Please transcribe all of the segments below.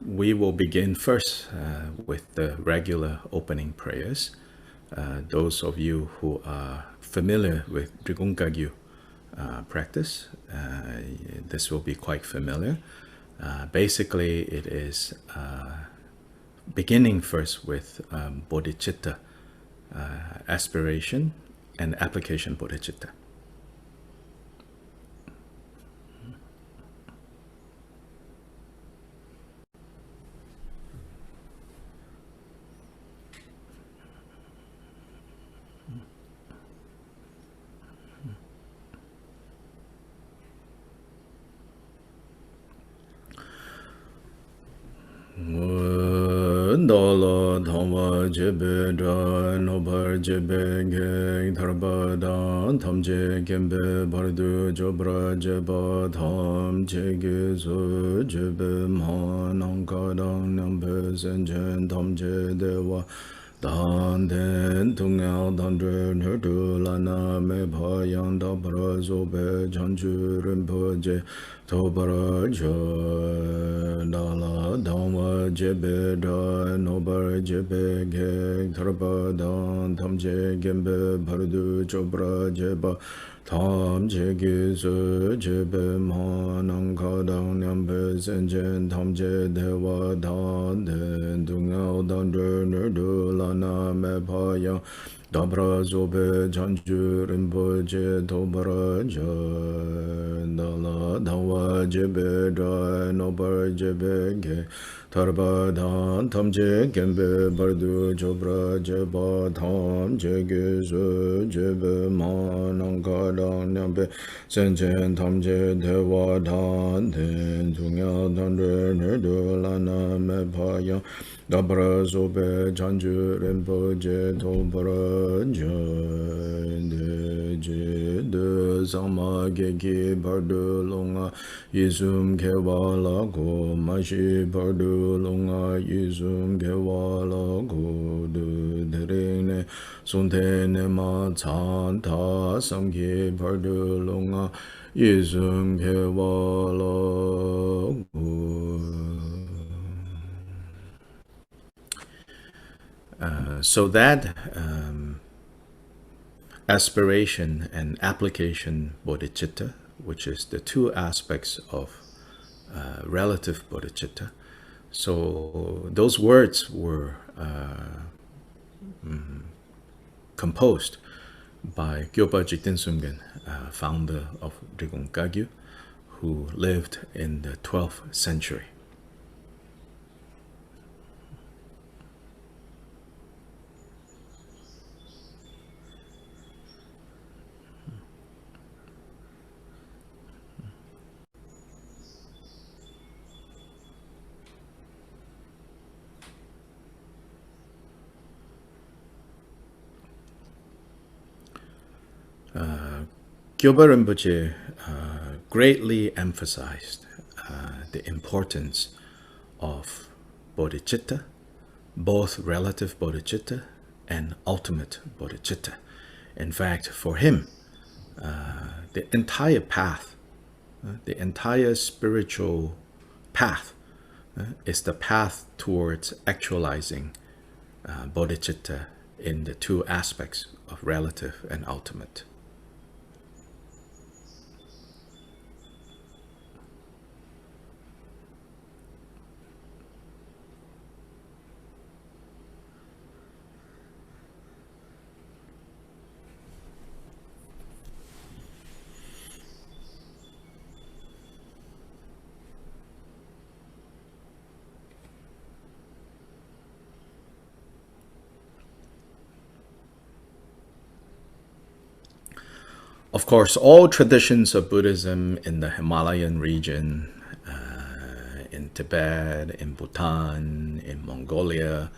we will begin first with the regular opening prayers. Those of you who are familiar with Drikung Kagyu practice, this will be quite familiar. Basically, it is beginning first with Bodhichitta Aspiration and Application Bodhichitta. Dala Dhama Jebe Dra Nobar Jebe Ge Dharbada Thamje Gembe Bardu Jobra Jeba Tham Jege Su Jebe Mhanangkadang Nambe Senjen Thamje Dewa Dan Den Tungel Dandre Nurdu Lana Me Bhayang Dabra Zobe Janju Rinpoche Tobara Jo Dala Dhamma Jebe Da Nobar Jebe Ge Dharba Dan Thamje Gembe Bardu Jobra Jeba Tham Jege Su Jebe Mhanangkadang Nyambe Senjen Thamje Dewa Dan Den Tungel Dandre Nurdu Lana Me Bhayang Dabra Zobe Janju Rinpoche Tobara Jo Dala Dhamma Jebe Da Nobar Jebe Ge Dharba Dan Thamje Gembe Bardu Jobra Jeba Tham Jege Su Jebe Mhanangkadang Nyambe Senjen Thamje Dewa Dan Den Tungel Dandre Nurdu Lana Me Bhayang Dabra Zobe Janju Rinpoche Tobara Jo De De Sama Geki Bardu Lunga Yizum Kewala Go Mashi Bardu Lunga Yizum Kewala Go Du Derene Suntene Ma Chanta Samki Bardu Lunga Yizum Kewala Go. So that aspiration and application bodhicitta, which is the two aspects of relative bodhicitta. So those words were composed by Gyöpa Jigten Sumgen, founder of Drikung Kagyu, who lived in the 12th century. Gyöpa Rinpoche greatly emphasized the importance of bodhicitta, both relative bodhicitta and ultimate bodhicitta. In fact, for him, the entire path, the entire spiritual path, is the path towards actualizing bodhicitta in the two aspects of relative and ultimate. Of course, all traditions of Buddhism in the Himalayan region, in Tibet, in Bhutan, in Mongolia,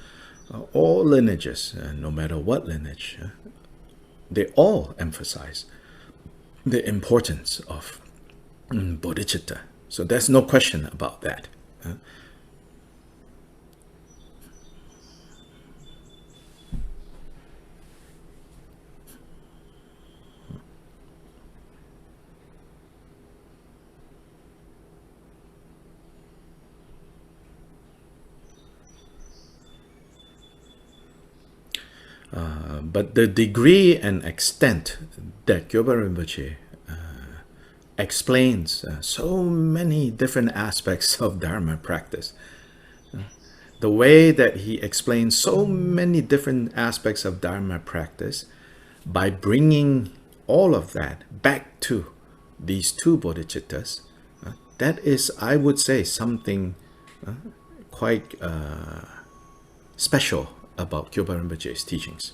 all lineages, no matter what lineage, they all emphasize the importance of bodhicitta. So there's no question about that. But the degree and extent that Gyoba Rinpoche explains so many different aspects of Dharma practice, the way that he explains so many different aspects of Dharma practice by bringing all of that back to these two bodhicittas, that is, I would say, something quite special about Gyoba Rinpoche's teachings.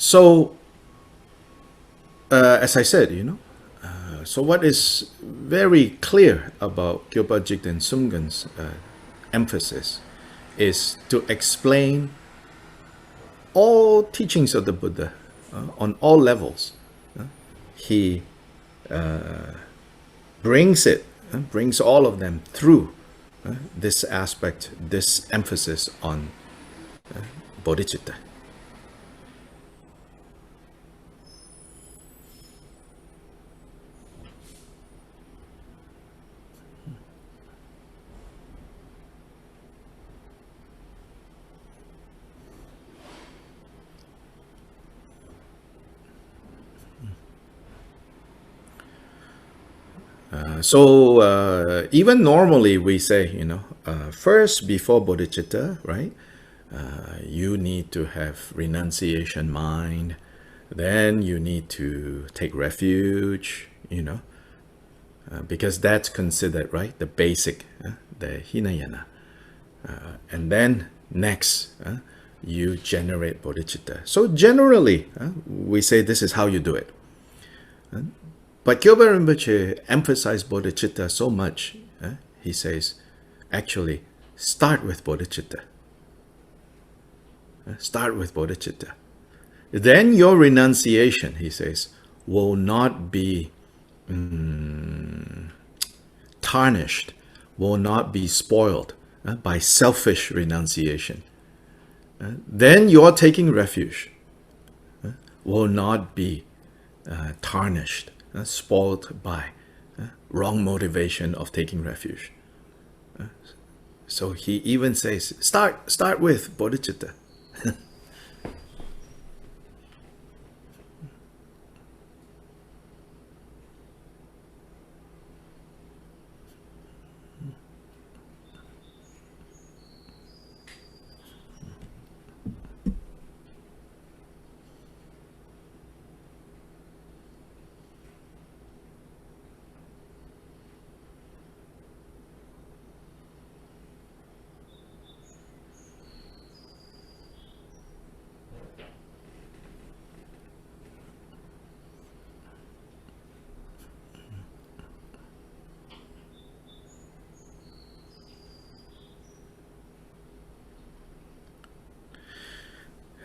So, as I said, so what is very clear about Gyopa Jigten Sumgön's emphasis is to explain all teachings of the Buddha on all levels. He brings all of them through this aspect, this emphasis on bodhicitta. So even normally we say, first before bodhicitta, right? You need to have renunciation mind. Then you need to take refuge, because that's considered, right, the basic, the Hinayana. And then next, you generate bodhicitta. So generally, we say this is how you do it. But Gyoba Rinpoche emphasized bodhicitta so much, he says, actually, start with bodhicitta. Start with bodhicitta. Then your renunciation, he says, will not be tarnished, will not be spoiled by selfish renunciation. Then your taking refuge will not be tarnished, spoiled by wrong motivation of taking refuge. So he even says, start with bodhicitta.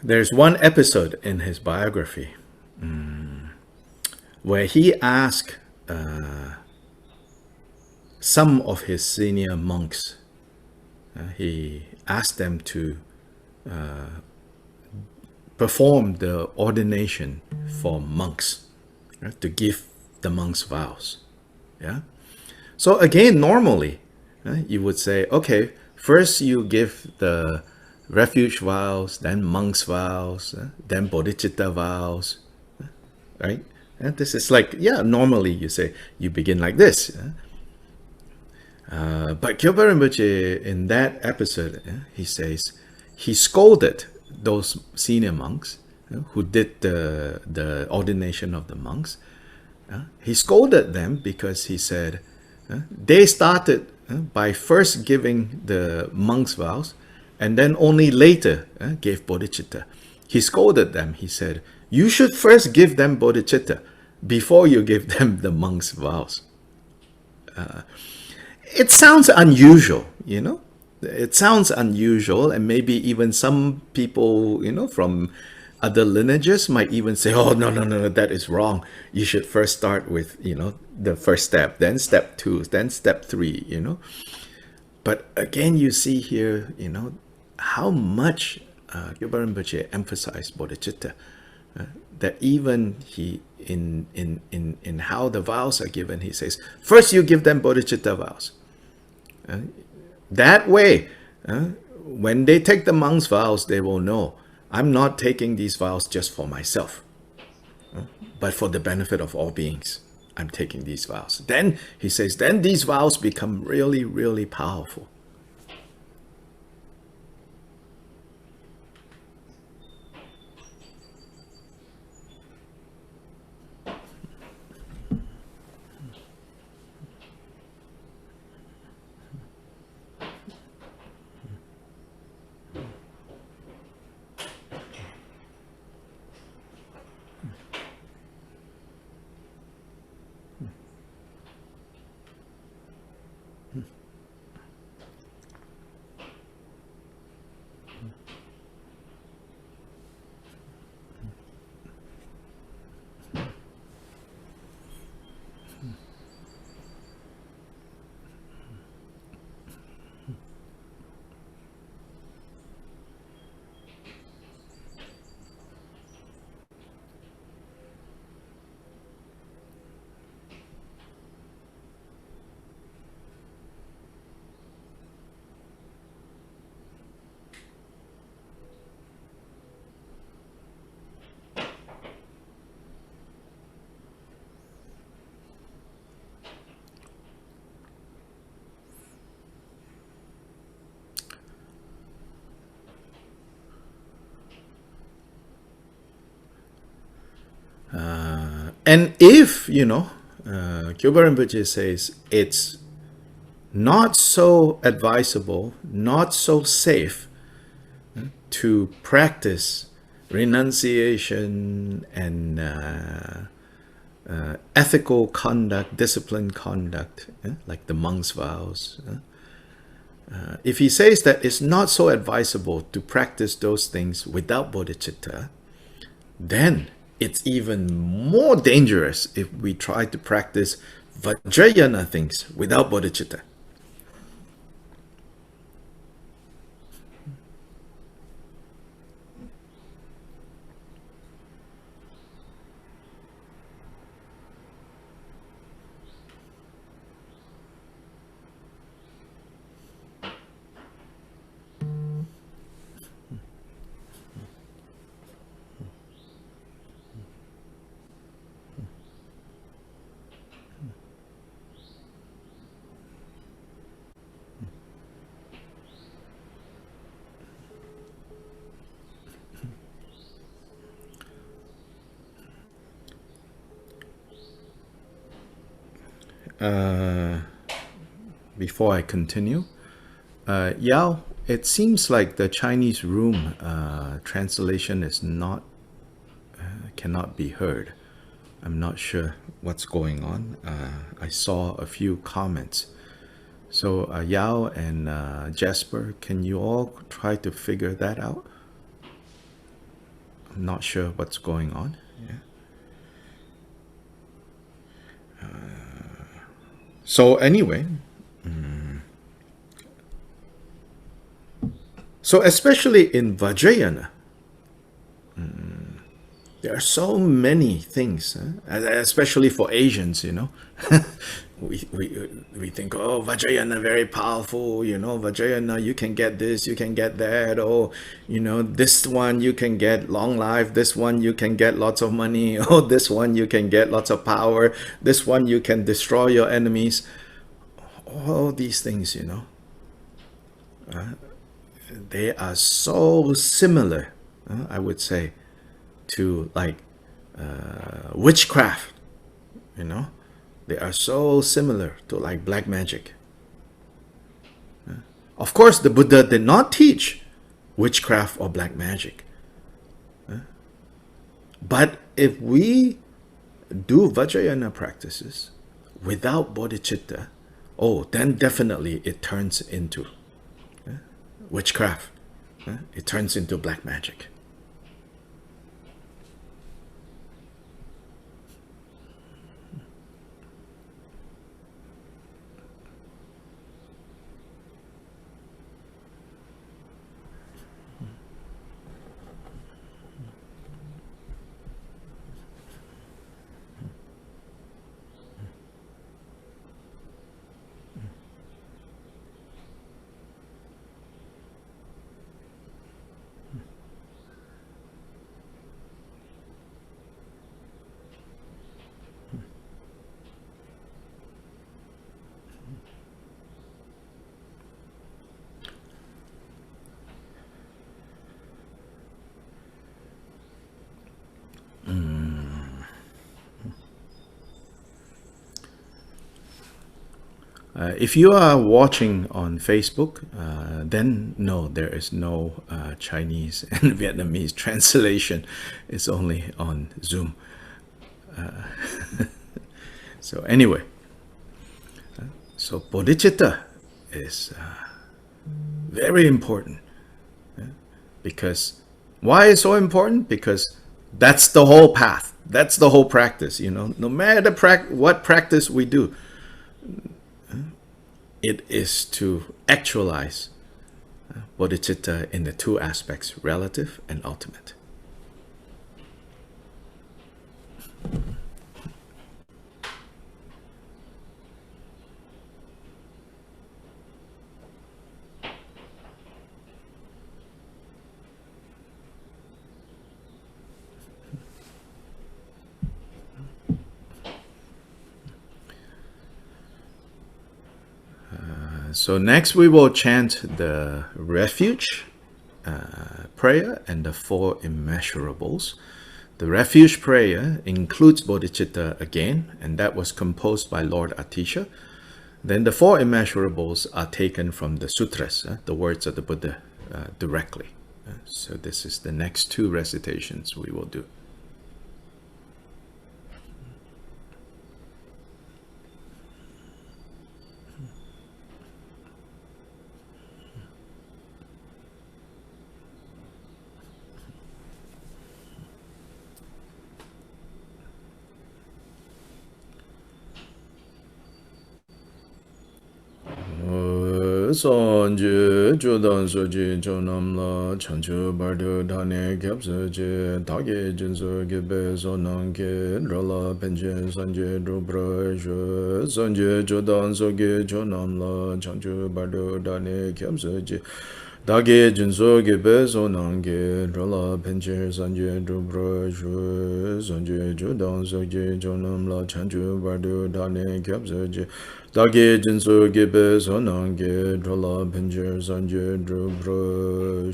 There's one episode in his biography where he asked some of his senior monks, he asked them to perform the ordination for monks, right, to give the monks vows. Yeah. So again, normally, you would say, okay, first you give the refuge vows, then monks vows, then bodhicitta vows, right? And this is like, normally you say, you begin like this. But Gyoba Rinpoche, in that episode, he says, he scolded those senior monks who did the ordination of the monks. He scolded them because he said, they started by first giving the monks vows, and then only later gave bodhicitta. He scolded them. He said, you should first give them bodhicitta before you give them the monks' vows. It sounds unusual, It sounds unusual, and maybe even some people, from other lineages might even say, oh, no, no, no, no, that is wrong. You should first start with, the first step, then step 2, then step 3, But again, you see here, how much Gyalpa Rinpoche emphasized bodhicitta. That even he, in how the vows are given, he says, first you give them bodhicitta vows. That way, when they take the monk's vows, they will know, I'm not taking these vows just for myself, but for the benefit of all beings. I'm taking these vows. Then, he says, then these vows become really, really powerful. And if, Gyalpa Rinpoche says it's not so advisable, not so safe to practice renunciation and ethical conduct, disciplined conduct, like the monk's vows. If he says that it's not so advisable to practice those things without bodhicitta, then it's even more dangerous if we try to practice Vajrayana things without bodhicitta. Before I continue, Yao, it seems like the Chinese room translation is not cannot be heard. I'm not sure what's going on. I saw a few comments. So Yao and Jasper, can you all try to figure that out? I'm not sure what's going on. Yeah. So anyway, so especially in Vajrayana, there are so many things, especially for Asians, we think, oh, Vajrayana very powerful, Vajrayana, you can get this, you can get that, oh, this one you can get long life, this one you can get lots of money, oh, this one you can get lots of power, this one you can destroy your enemies. All these things, they are so similar, I would say, to like witchcraft, they are so similar to like black magic. Of course, the Buddha did not teach witchcraft or black magic. But if we do Vajrayana practices without bodhicitta, oh, then definitely it turns into witchcraft. It turns into black magic. If you are watching on Facebook, then no, there is no Chinese and Vietnamese translation. It's only on Zoom. So anyway, so bodhicitta is very important. Because why is so important? Because that's the whole path. That's the whole practice. No matter what practice we do, it is to actualize bodhicitta in the two aspects, relative and ultimate. So next we will chant the refuge prayer and the four immeasurables. The refuge prayer includes bodhicitta again, and that was composed by Lord Atisha. Then the four immeasurables are taken from the Sutras, the words of the Buddha directly. So this is the next two recitations we will do. Sanje Jodan Soji Jonamla Chanchu Bardu Dane Kapsaje Tage Jinso Gibe Sonanke Rala Penche Sanje Drupra Sanje Jodan Sogi Jonamla Chanchu Bardu Dane Kapsaje Tage Jinso Gibe Sonanke Rala Penche Sanje Drupra Sanje Jodan Sogi Jonamla Chanchu Bardu Dane Kapsaje Dagi Jinsu Gibe Sonange Drola Pinjer Sanje Drupra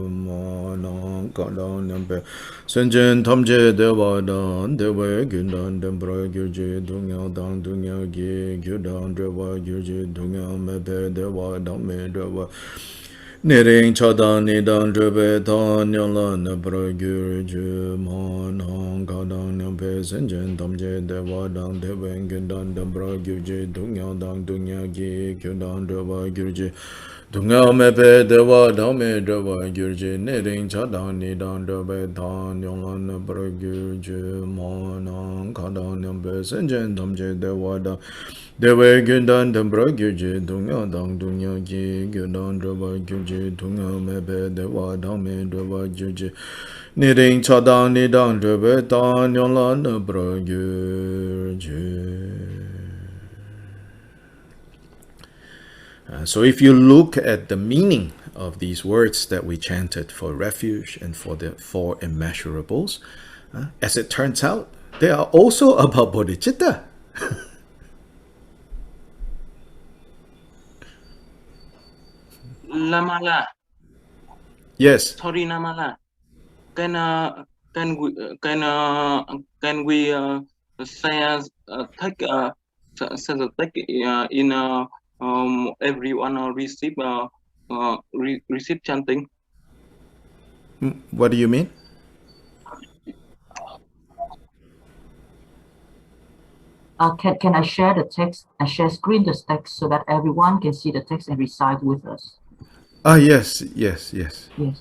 Manang Kadang Nampe Sanjen Tamje Dewadan Dewe Gundan Dembra Gyurji Dungyal Dang Dungyal Gi Gyudan Drewa Gyurji Dungyal Mepe Dewa Dame Drewa Niring Chadan Nidan Drebe Tan Yala Nebra Gyurji Manang Kadang Nampe Sanjen Tamje Dewa Dang Dewe Gundan Dembra Gyurji Dungyal Dang Dungyal Gi Gyudan Drewa Gyurji Dungyal Mepe Dewa Dame Drewa Gyurji Niring Chadan Nidan Drebe Tan Yala Nebra Gyurji Manang Kadang Nampe Sanjen Tamje Dewa Dang Dewe Gundan Dembra Gyurji Dungyal Dang Dungyal Gi Gyudan Drewa Gyurji Dungyal Mepe Dewa Dame Drewa Gyurji Niring Chadang Nidang Drebe Tan Yala Nebra Gyurji. So if you look at the meaning of these words that we chanted for refuge and for the four immeasurables, as it turns out, they are also about bodhicitta. Lamala. Yes. Sorry, Namala. Can we say take in everyone receive chanting? What do you mean? Can I share the text? I share screen the text so that everyone can see the text and recite with us. Yes. Yes, yes, yes. Thank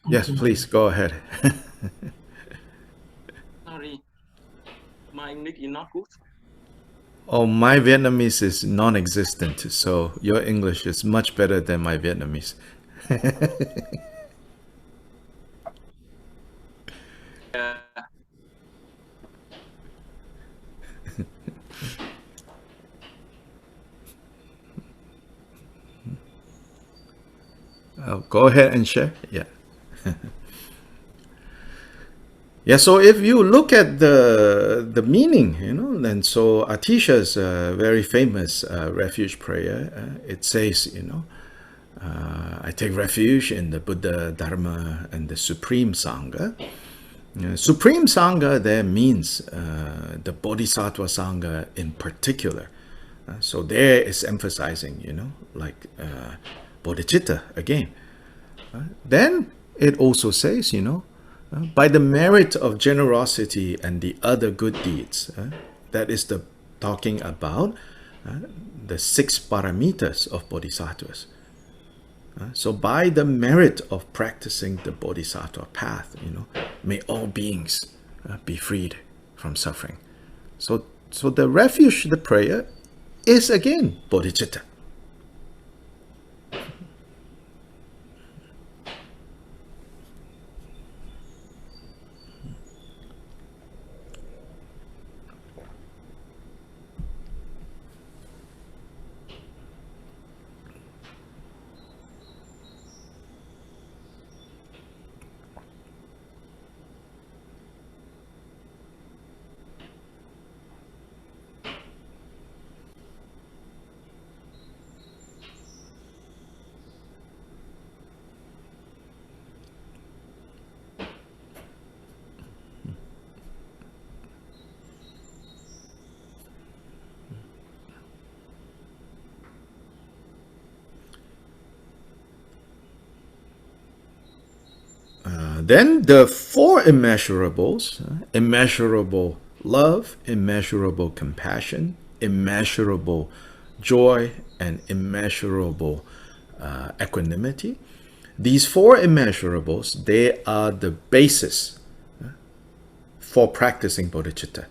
Yes, you. please go ahead. Sorry, my English is not good. Oh, my Vietnamese is non-existent, so your English is much better than my Vietnamese. Uh, Go ahead and share. Yeah. Yeah, so if you look at the meaning, then so Atisha's very famous refuge prayer, it says, I take refuge in the Buddha, Dharma, and the Supreme Sangha. Supreme Sangha there means the Bodhisattva Sangha in particular. So there is emphasizing, like Bodhichitta again. Then it also says, by the merit of generosity and the other good deeds, that is the talking about the 6 paramitas of bodhisattvas. So by the merit of practicing the bodhisattva path, may all beings be freed from suffering. So the refuge, the prayer, is again bodhicitta. Then the 4 immeasurables, immeasurable love, immeasurable compassion, immeasurable joy, and immeasurable equanimity. These 4 immeasurables, they are the basis for practicing bodhicitta.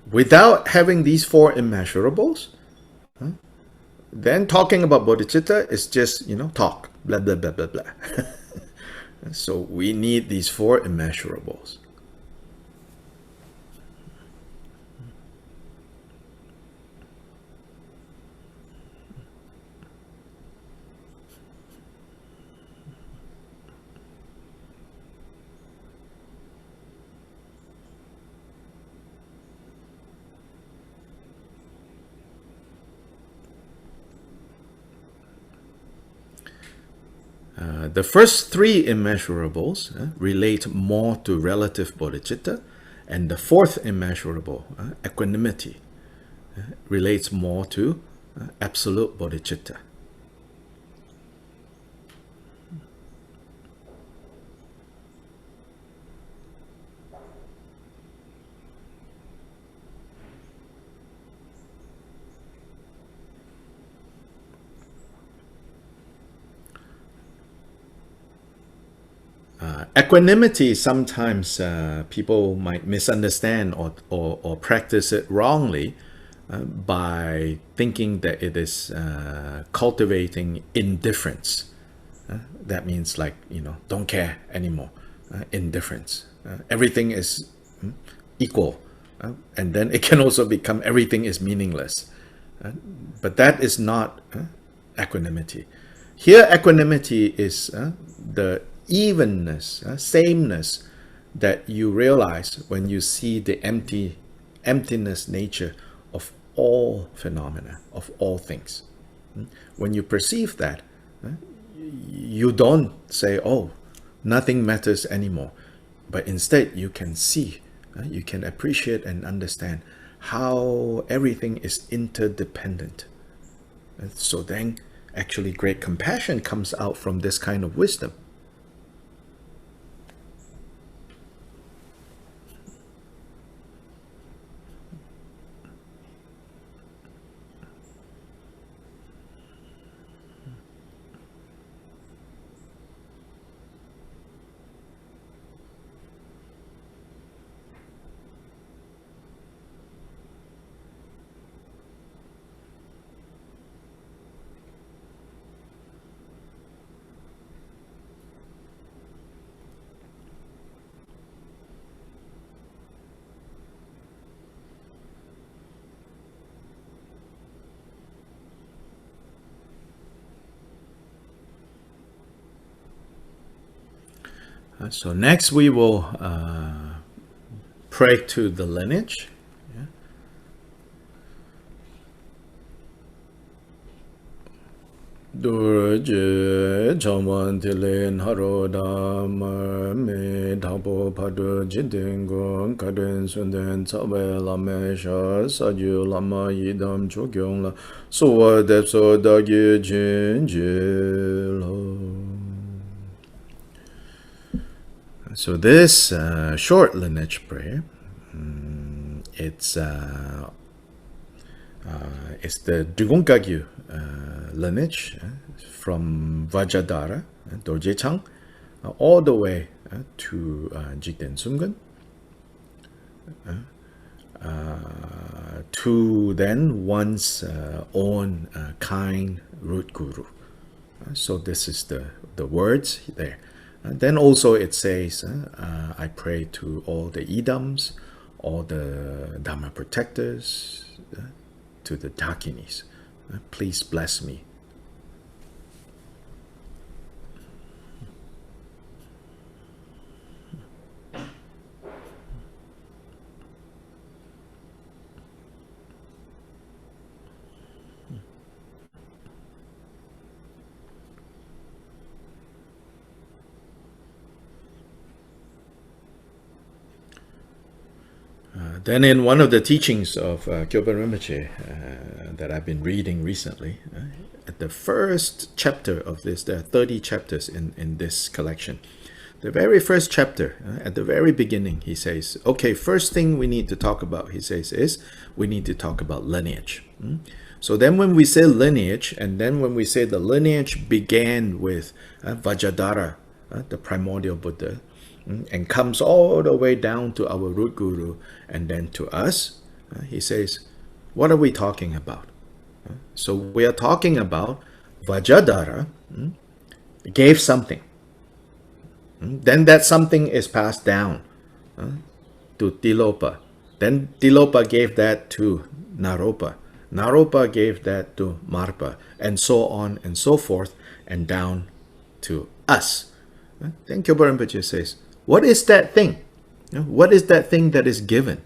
Without having these 4 immeasurables, then talking about bodhicitta is just, talk, blah, blah, blah, blah, blah. So we need these 4 immeasurables. The first 3 immeasurables relate more to relative bodhicitta, and the 4th immeasurable, equanimity, relates more to absolute bodhicitta. Equanimity, sometimes people might misunderstand or practice it wrongly by thinking that it is cultivating indifference. That means like, don't care anymore. Indifference. Everything is equal. And then it can also become everything is meaningless. But that is not equanimity. Here, equanimity is the evenness, sameness that you realize when you see the emptiness nature of all phenomena, of all things. When you perceive that, you don't say, oh, nothing matters anymore. But instead, you can see, you can appreciate and understand how everything is interdependent. So then, actually, great compassion comes out from this kind of wisdom. So next we will pray to the lineage. Durje chaman tilen haroda me dhapo padu jidingo kaden sunden tsawe lame sha sajyu lama yidam chokyong la suwa depso dagye jinjilo. So this short lineage prayer, it's the Dugongkagyu lineage from Vajradhara, Dorje Chang, all the way to Jigten Sumgun, to then one's own kind root guru. So this is the words there. Then also it says, I pray to all the idams, all the Dharma protectors, to the Dakinis. Please bless me. Then in one of the teachings of Kyoban Rinpoche that I've been reading recently, at the first chapter of this, there are 30 chapters in this collection. The very first chapter, at the very beginning, he says, okay, first thing we need to talk about, he says, is we need to talk about lineage. So then when we say lineage, and then when we say the lineage began with Vajradhara, the primordial Buddha, and comes all the way down to our root guru and then to us, he says, what are we talking about? So we are talking about Vajradhara gave something. Then that something is passed down to Tilopa. Then Tilopa gave that to Naropa. Naropa gave that to Marpa, and so on and so forth, and down to us. Then Kyoba Rinpoche says, what is that thing? What is that thing that is given?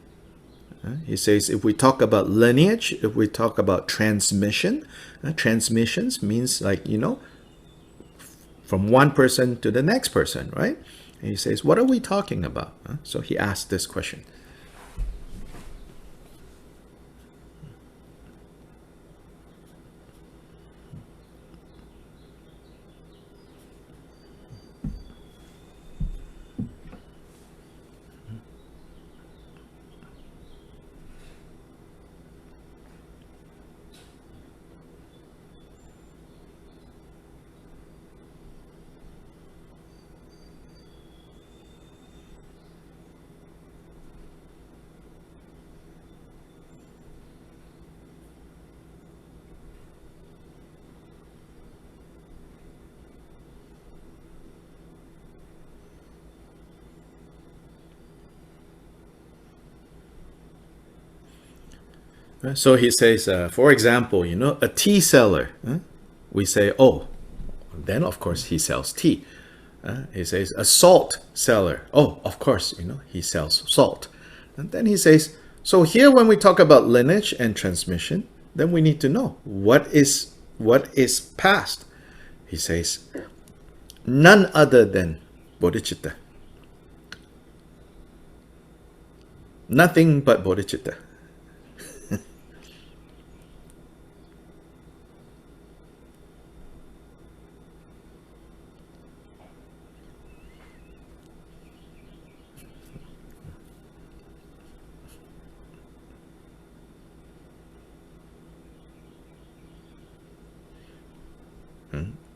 He says, if we talk about lineage, if we talk about transmission, transmissions means like, from one person to the next person, right? And he says, what are we talking about? So he asked this question. So he says, for example, a tea seller, we say, oh, then of course he sells tea. He says, a salt seller, oh, of course, he sells salt. And then he says, so here when we talk about lineage and transmission, then we need to know what is past. He says, none other than Bodhichitta. Nothing but Bodhichitta.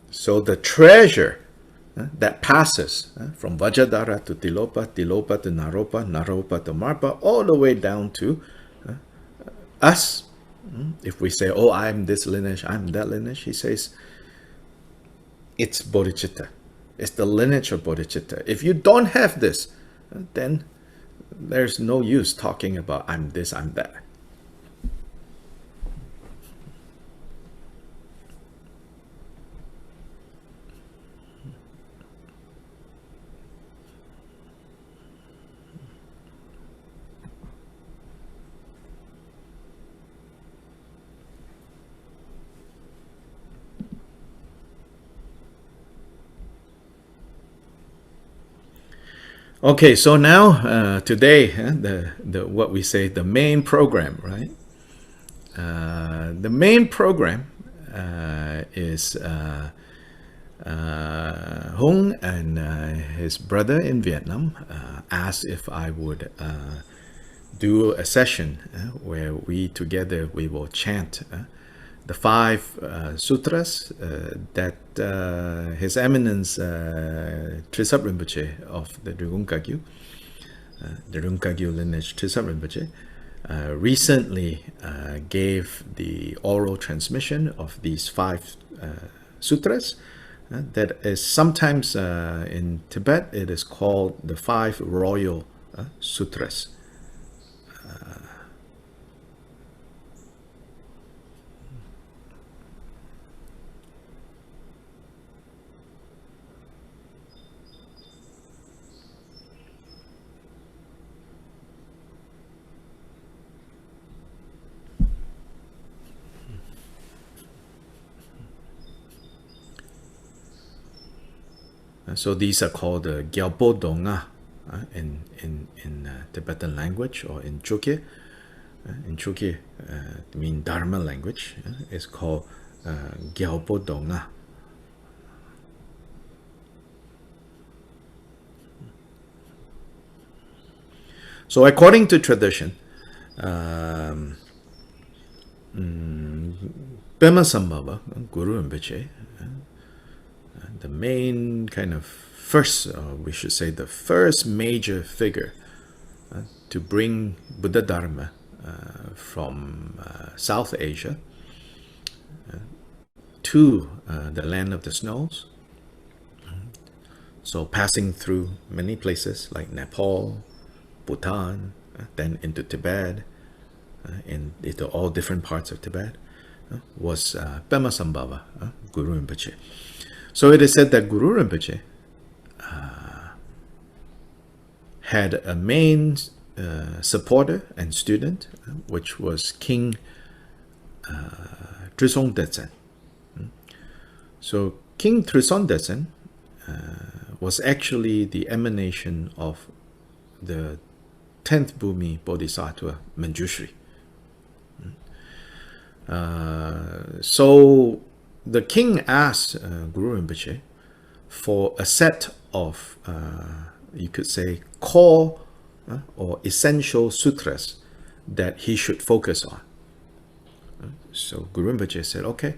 So the treasure that passes from Vajradhara to Tilopa, Tilopa to Naropa, Naropa to Marpa, all the way down to us. If we say, oh, I'm this lineage, I'm that lineage, he says, it's Bodhichitta. It's the lineage of Bodhichitta. If you don't have this, then there's no use talking about I'm this, I'm that. Okay, so now today, the what we say, the main program, right? The main program is Hung and his brother in Vietnam asked if I would do a session where we together we will chant the 5 sutras that His Eminence Trisap Rinpoche of the Drungkagyu lineage Trisap Rinpoche recently gave the oral transmission of these 5 sutras that is sometimes in Tibet it is called the 5 royal sutras. So these are called the Gyalpo Donga in Tibetan language, or in Chukye. In Chukye, mean Dharma language, is called Gyalpo Donga. So according to tradition, Pema Sambhava, Guru Rinpoche, the main kind of first, we should say the first major figure to bring Buddha Dharma from South Asia to the land of the snows. So passing through many places like Nepal, Bhutan, then into Tibet, into all different parts of Tibet, was Pema Sambhava, Guru Rinpoche. So it is said that Guru Rinpoche had a main supporter and student, which was King Trisong Detsen. So King Trisong Detsen was actually the emanation of the 10th Bhumi Bodhisattva Manjushri. So the king asked Guru Rinpoche for a set of, you could say, core or essential sutras that he should focus on. So Guru Rinpoche said, okay,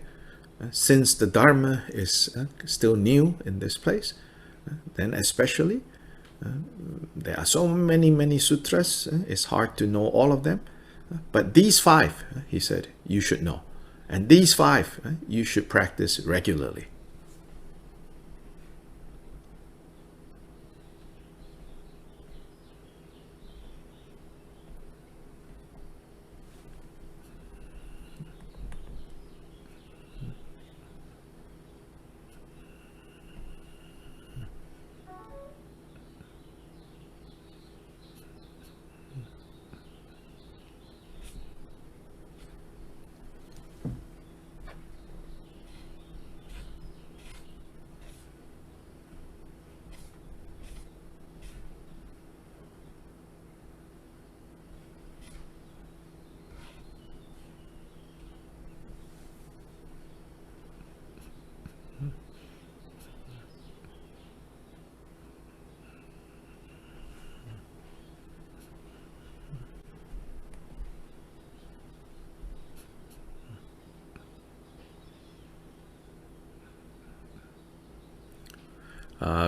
since the Dharma is still new in this place, then especially, there are so many sutras, it's hard to know all of them, but these 5, he said, you should know. And these 5, you should practice regularly.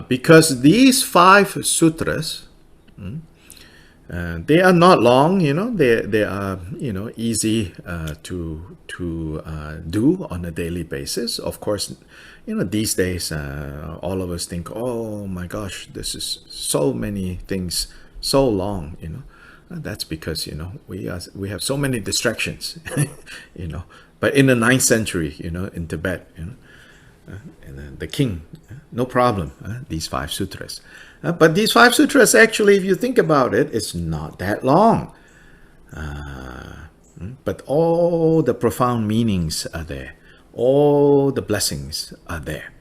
Because these 5 sutras, they are not long, they are, easy to do on a daily basis. Of course, these days, all of us think, oh my gosh, this is so many things, so long, That's because, we have so many distractions, But in the 9th century, in Tibet, and the king, no problem, these 5 sutras. But these 5 sutras, actually, if you think about it, it's not that long. But all the profound meanings are there. All the blessings are there.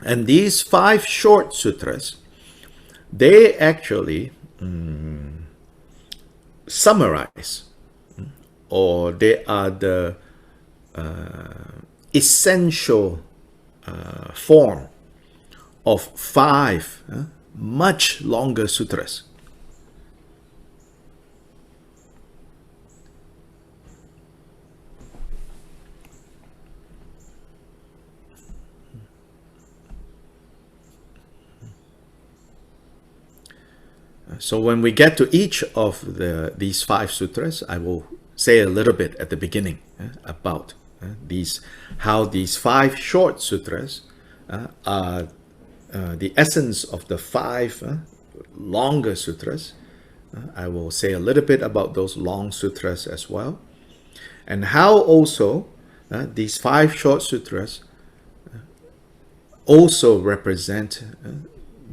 And these 5 short sutras, they actually summarize, or they are the essential form of 5 much longer sutras. So when we get to each of these 5 sutras, I will say a little bit at the beginning about how these 5 short sutras are the essence of the 5 longer sutras. I will say a little bit about those long sutras as well, and how also these 5 short sutras also represent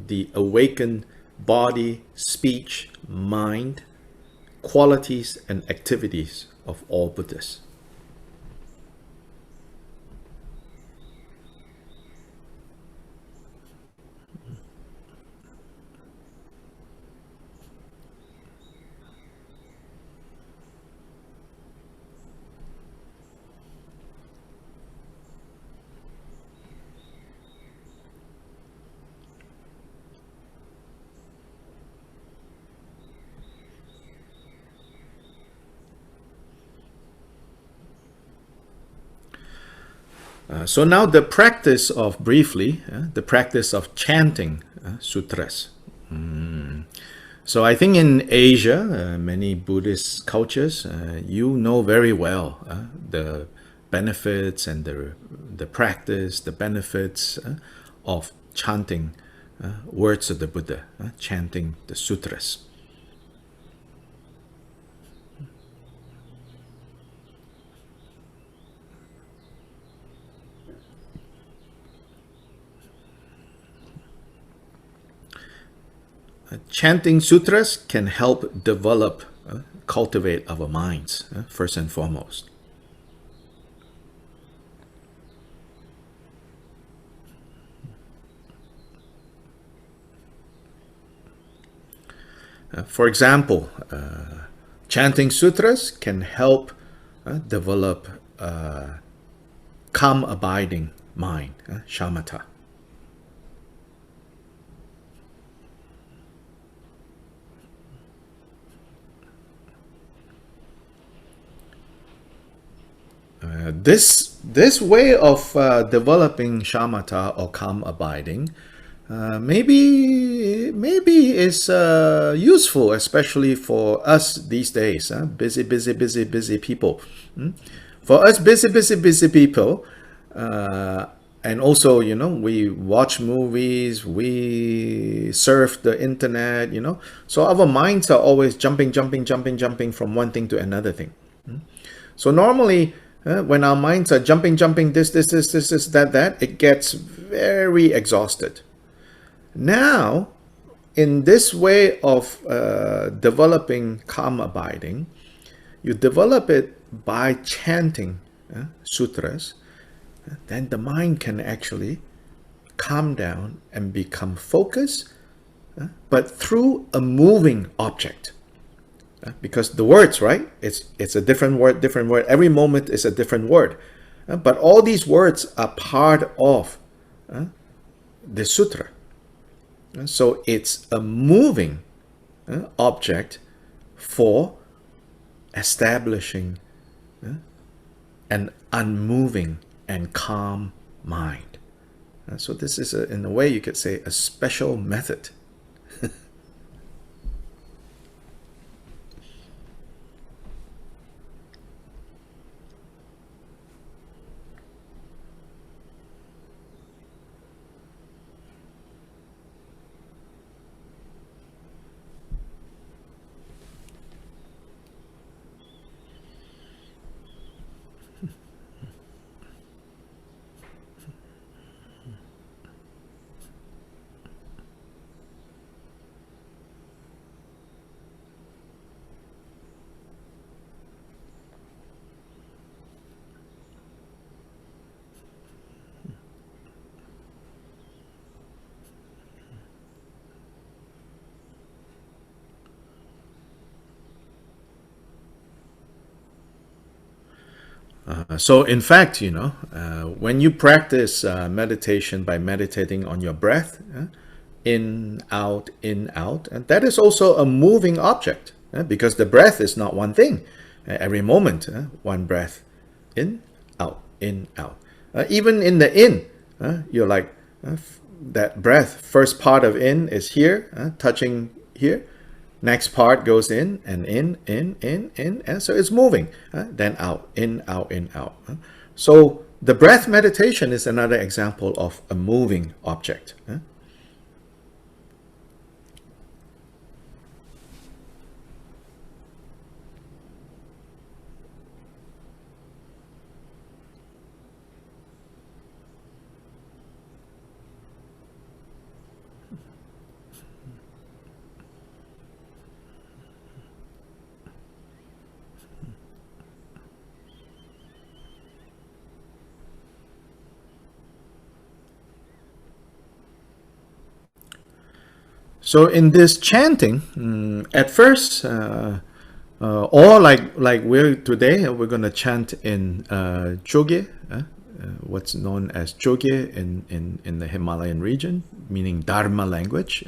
the awakened body, speech, mind, qualities and activities of all Buddhas. So now the practice of, briefly, the practice of chanting sutras. So I think in Asia, many Buddhist cultures, you know very well the benefits and the practice, the benefits of chanting words of the Buddha, chanting the sutras. Chanting sutras can help develop, cultivate our minds, first and foremost. For example, chanting sutras can help develop calm abiding mind, shamatha. This way of developing shamatha or calm abiding maybe is useful, especially for us these days, busy people. For us busy people, and also, you know, we watch movies, we surf the internet, you know, so our minds are always jumping from one thing to another thing. So normally, when our minds are jumping, this, that, it gets very exhausted. Now, in this way of developing calm abiding, you develop it by chanting sutras, then the mind can actually calm down and become focused, but through a moving object. Because the words, right? It's a different word. Every moment is a different word. But all these words are part of the sutra. So it's a moving object for establishing an unmoving and calm mind. So this is, in a way, you could say, a special method. So in fact, when you practice meditation by meditating on your breath, in, out, and that is also a moving object, because the breath is not one thing. Every moment, one breath, in, out, in, out. Even in the in, you're like, that breath, first part of in is here, touching here. Next part goes in, and in, and so it's moving. Then out, in, out, in, out. So the breath meditation is another example of a moving object. So in this chanting, at first, or like we're today, we're going to chant in Jogye, what's known as Jogye in the Himalayan region, meaning Dharma language.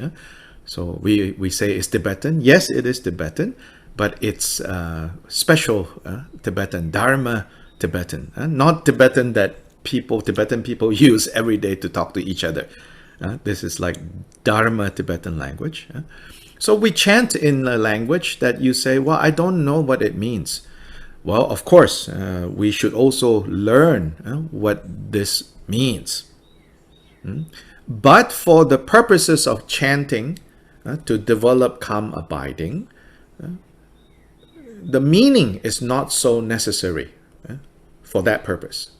So we say it's Tibetan. Yes, it is Tibetan, but it's special Tibetan, Dharma Tibetan, not Tibetan that Tibetan people use every day to talk to each other. This is like Dharma Tibetan language. So we chant in a language that you say, well, I don't know what it means. Well, of course, we should also learn what this means. But for the purposes of chanting, to develop calm abiding, the meaning is not so necessary for that purpose.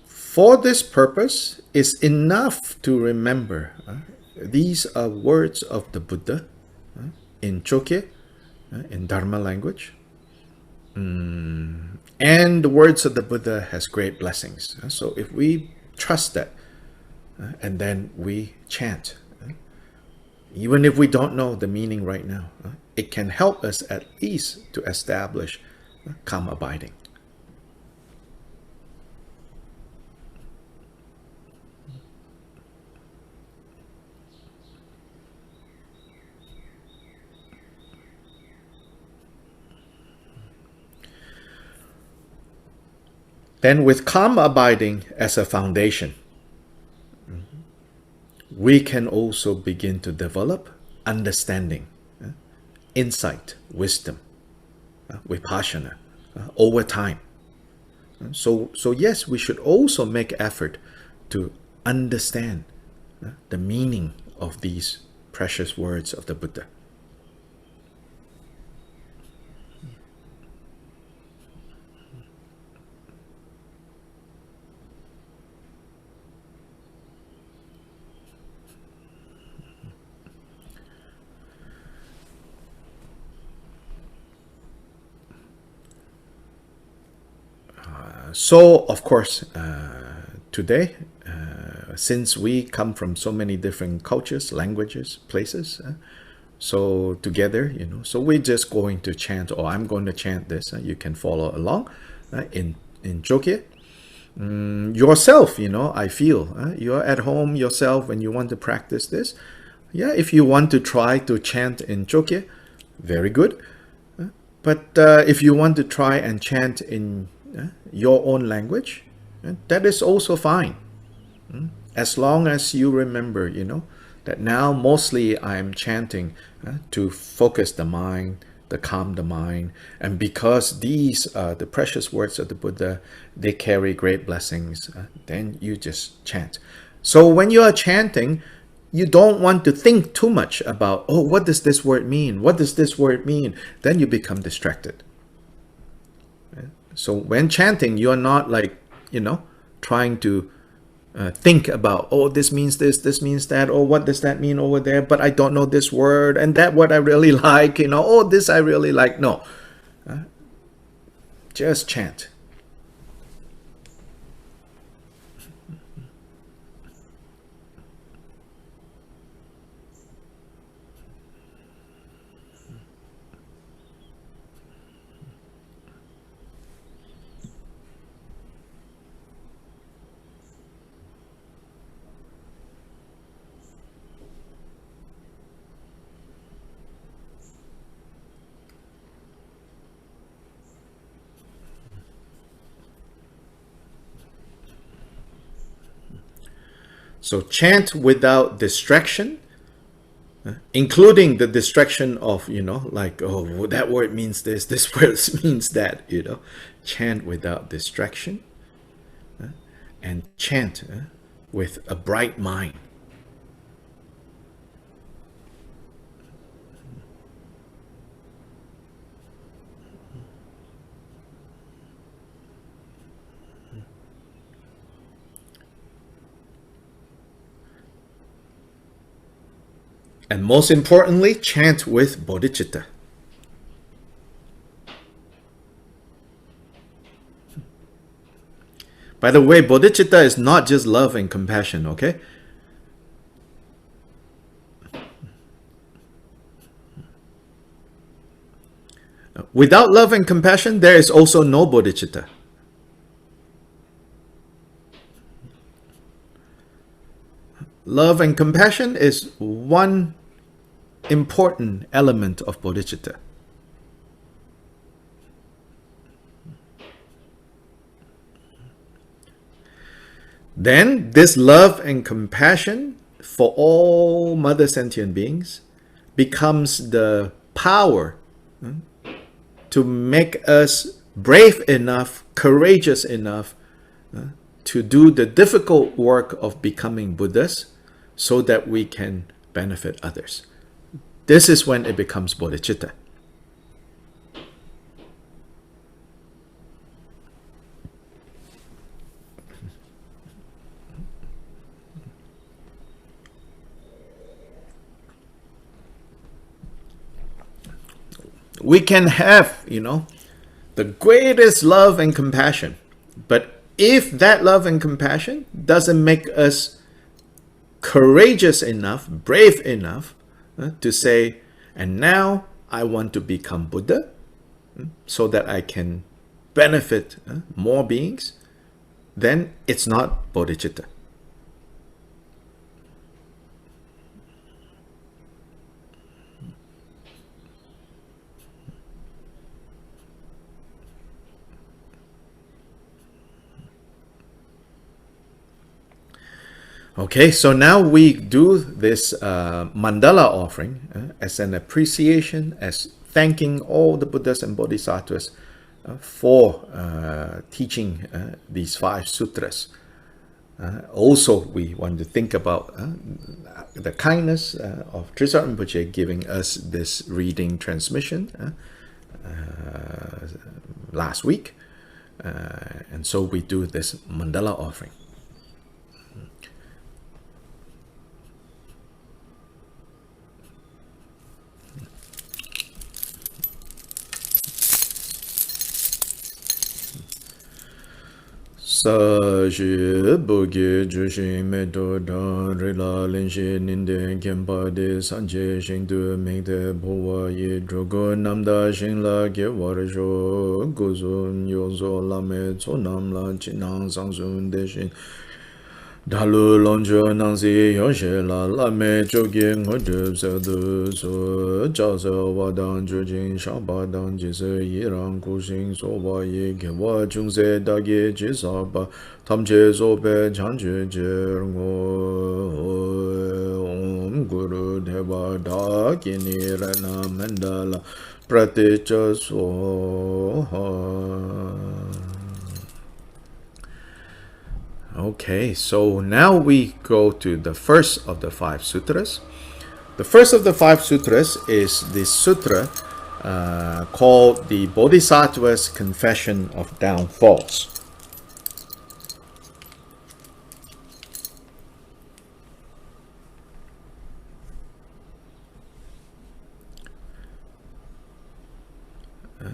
For this purpose, it's enough to remember these are words of the Buddha in Chokye, in Dharma language. And the words of the Buddha has great blessings. So if we trust that, and then we chant, even if we don't know the meaning right now, it can help us at least to establish calm abiding. Then with calm abiding as a foundation, we can also begin to develop understanding, insight, wisdom, vipassana over time. So yes, we should also make effort to understand the meaning of these precious words of the Buddha. So, of course, today, since we come from so many different cultures, languages, places, so together, so we're just going to chant, or I'm going to chant this. You can follow along in Jogye. Yourself, I feel, you're at home yourself when you want to practice this. Yeah, if you want to try to chant in Jogye, very good. But if you want to try and chant in your own language, that is also fine. As long as you remember, that now mostly I'm chanting to focus the mind, to calm the mind. And because these are the precious words of the Buddha, they carry great blessings, then you just chant. So when you are chanting, you don't want to think too much about, oh, what does this word mean? What does this word mean? Then you become distracted. So when chanting, you're not like, trying to think about, oh, this means this means that, or what does that mean over there? But I don't know this word, and that what I really like, oh, this I really like. No, just chant. So chant without distraction, including the distraction of, like, oh, that word means this word means that, Chant without distraction, and chant with a bright mind. And most importantly, chant with bodhicitta. By the way, bodhicitta is not just love and compassion, okay? Without love and compassion, there is also no bodhicitta. Love and compassion is one important element of bodhicitta. Then this love and compassion for all mother sentient beings becomes the power to make us brave enough, courageous enough to do the difficult work of becoming Buddhas, so that we can benefit others. This is when it becomes bodhicitta. We can have, the greatest love and compassion, but if that love and compassion doesn't make us courageous enough, brave enough to say, and now I want to become Buddha so that I can benefit more beings, then it's not bodhicitta. Okay, so now we do this mandala offering as an appreciation, as thanking all the Buddhas and Bodhisattvas for teaching these 5 sutras. Also, we want to think about the kindness of Trisart Rinpoche giving us this reading transmission last week. And so we do this mandala offering. Sa shi bugi jushin me do dan rila lin shi ninde kempa de sanje shin du ming de bhuwa yi drogo namda shin la ge war sho guzun yozo la me tso nam la chinang sang sun de shin dalu lonjo nangsi yoshe la la me chogi ngodub sa du so cha sa wadang jujin shaba dang jise yirang kushin so wa ye ke wa chung se da ge ji sa ba tam che so pe chan che je ngo om guru deva da ki ni rana mandala praticha so Okay, so now we go to the first of the 5 sutras. The first of the 5 sutras is the sutra called the Bodhisattva's Confession of Downfalls.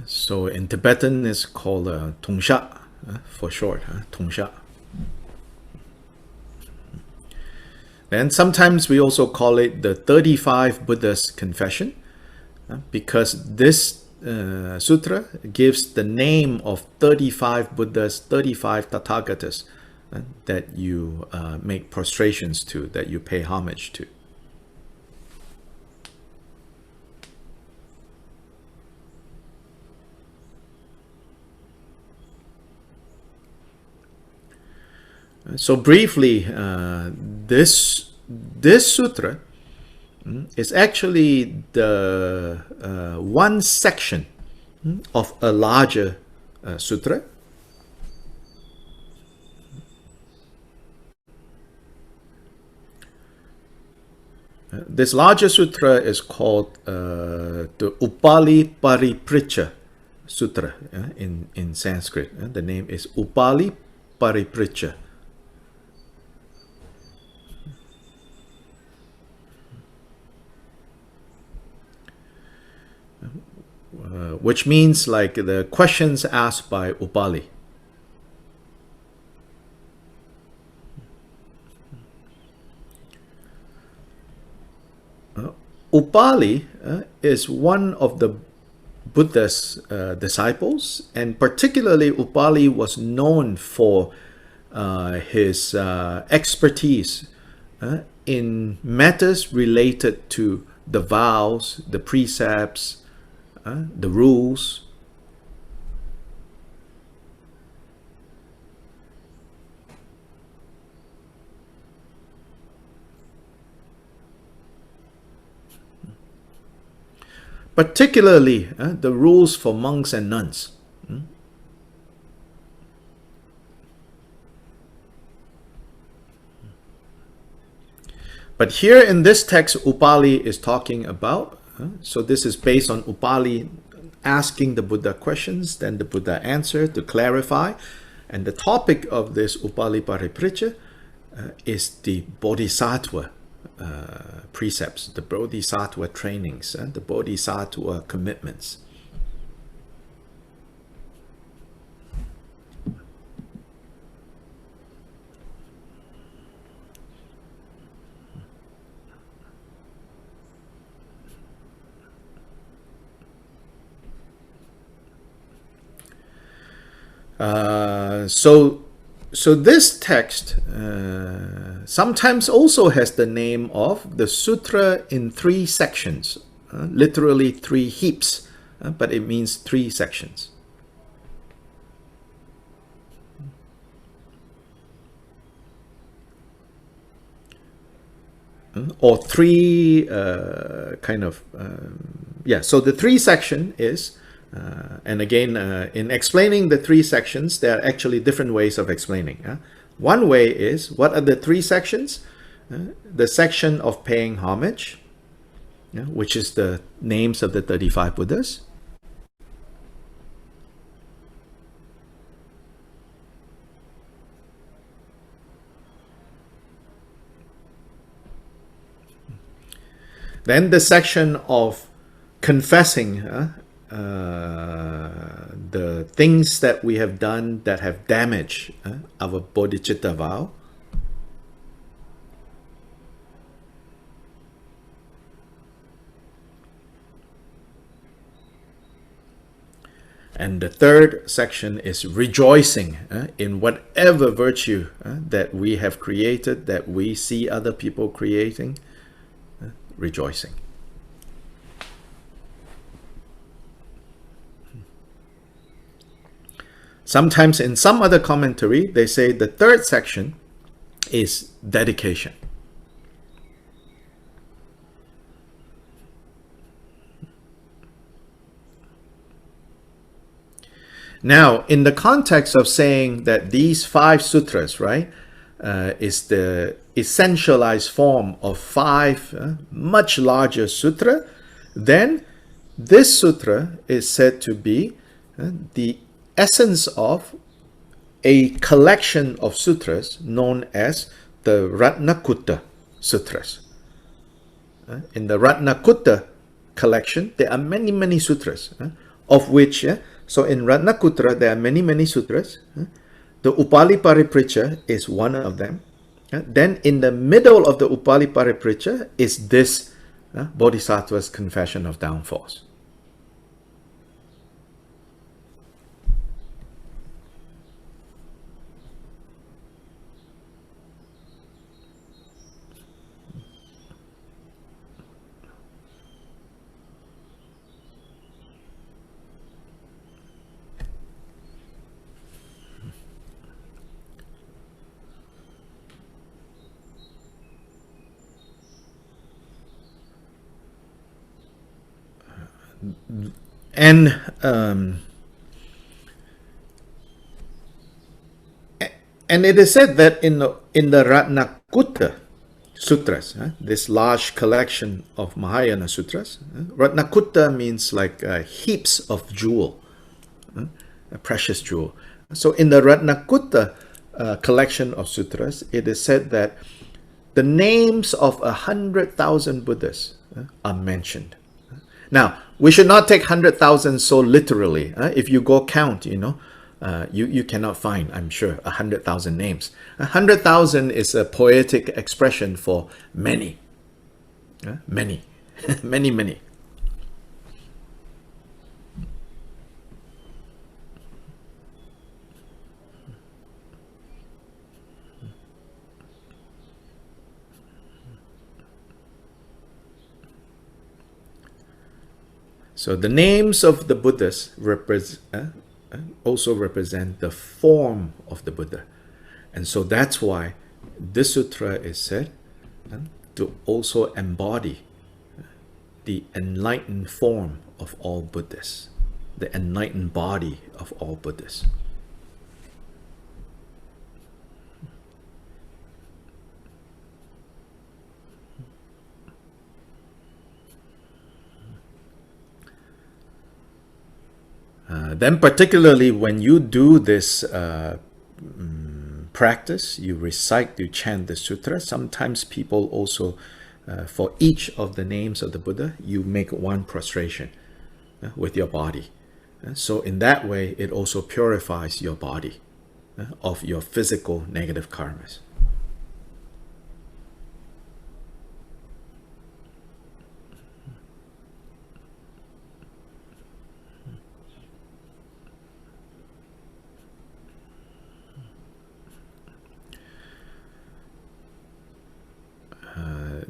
So in Tibetan it's called Tungsha for short, Tungsha. And sometimes we also call it the 35 Buddhas Confession, because this sutra gives the name of 35 Buddhas, 35 Tathagatas that you make prostrations to, that you pay homage to. So briefly, this sutra is actually the one section of a larger sutra. This larger sutra is called the Upali Paripricha Sutra in Sanskrit. The name is Upali Paripricha. Which means like the questions asked by Upali. Upali is one of the Buddha's disciples, and particularly Upali was known for his expertise in matters related to the vows, the precepts, the rules. Particularly the rules for monks and nuns. But here in this text, Upali is talking about, so this is based on Upali asking the Buddha questions, then the Buddha answered to clarify. And the topic of this Upali Paripricha is the Bodhisattva precepts, the Bodhisattva trainings, the Bodhisattva commitments. So this text sometimes also has the name of the sutra in 3 sections, literally 3 heaps, but it means 3 sections. Or 3 kind of, so the 3 section is, and again, in explaining the 3 sections, there are actually different ways of explaining. One way is, what are the 3 sections? The section of paying homage, which is the names of the 35 Buddhas. Then the section of confessing the things that we have done that have damaged our bodhicitta vow. And the third section is rejoicing in whatever virtue that we have created, that we see other people creating, rejoicing. Sometimes in some other commentary, they say the third section is dedication. Now, in the context of saying that these 5 sutras, right, is the essentialized form of 5 much larger sutra, then this sutra is said to be the essence of a collection of sutras known as the Ratnakutta Sutras. In the Ratnakutta collection, there are many, many sutras, of which, so in Ratnakutta, there are many, many sutras. The Upali Paripricha is one of them. Then in the middle of the Upali Paripricha is this Bodhisattva's Confession of Downfalls. And it is said that in the Ratnakutta Sutras, this large collection of Mahayana Sutras, Ratnakutta means like heaps of jewel, a precious jewel. So in the Ratnakutta collection of sutras, it is said that the names of 100,000 Buddhas are mentioned. Now, we should not take 100,000 so literally. If you go count, you cannot find, I'm sure, 100,000 names. 100,000 is a poetic expression for many. Many. Many, many. So the names of the Buddhas also represent the form of the Buddha. And so that's why this sutra is said to also embody the enlightened form of all Buddhas, the enlightened body of all Buddhas. Then particularly when you do this practice, you recite, you chant the sutra, sometimes people also, for each of the names of the Buddha, you make one prostration with your body. So in that way, it also purifies your body of your physical negative karmas.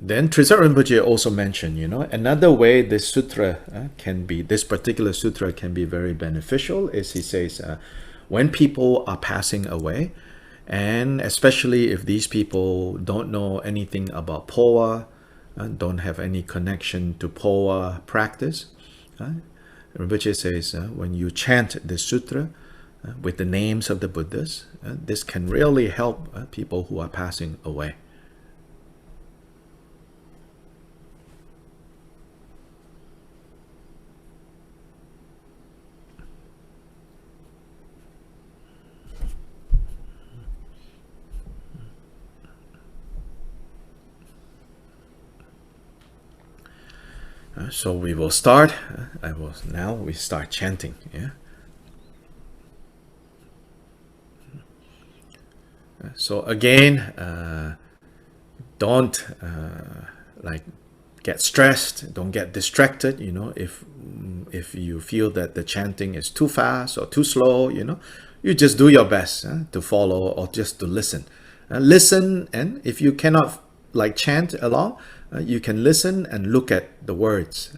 Then Trisat Rinpoche also mentioned, another way this sutra this particular sutra can be very beneficial is, he says, when people are passing away, and especially if these people don't know anything about Poa, don't have any connection to Poa practice, Rinpoche says, when you chant this sutra with the names of the Buddhas, this can really help people who are passing away. So we will start. Now we start chanting. Yeah. So again, don't get stressed. Don't get distracted. If you feel that the chanting is too fast or too slow, you just do your best to follow or just to listen. Listen, and if you cannot chant along, you can listen and look at the words.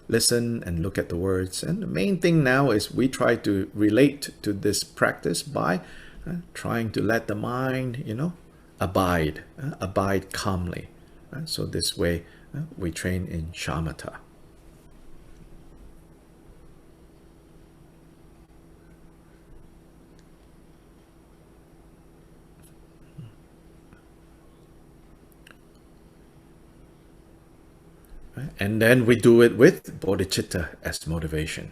Listen and look at the words. And the main thing now is we try to relate to this practice by trying to let the mind, abide calmly. So this way we train in shamatha. And then we do it with bodhicitta as motivation.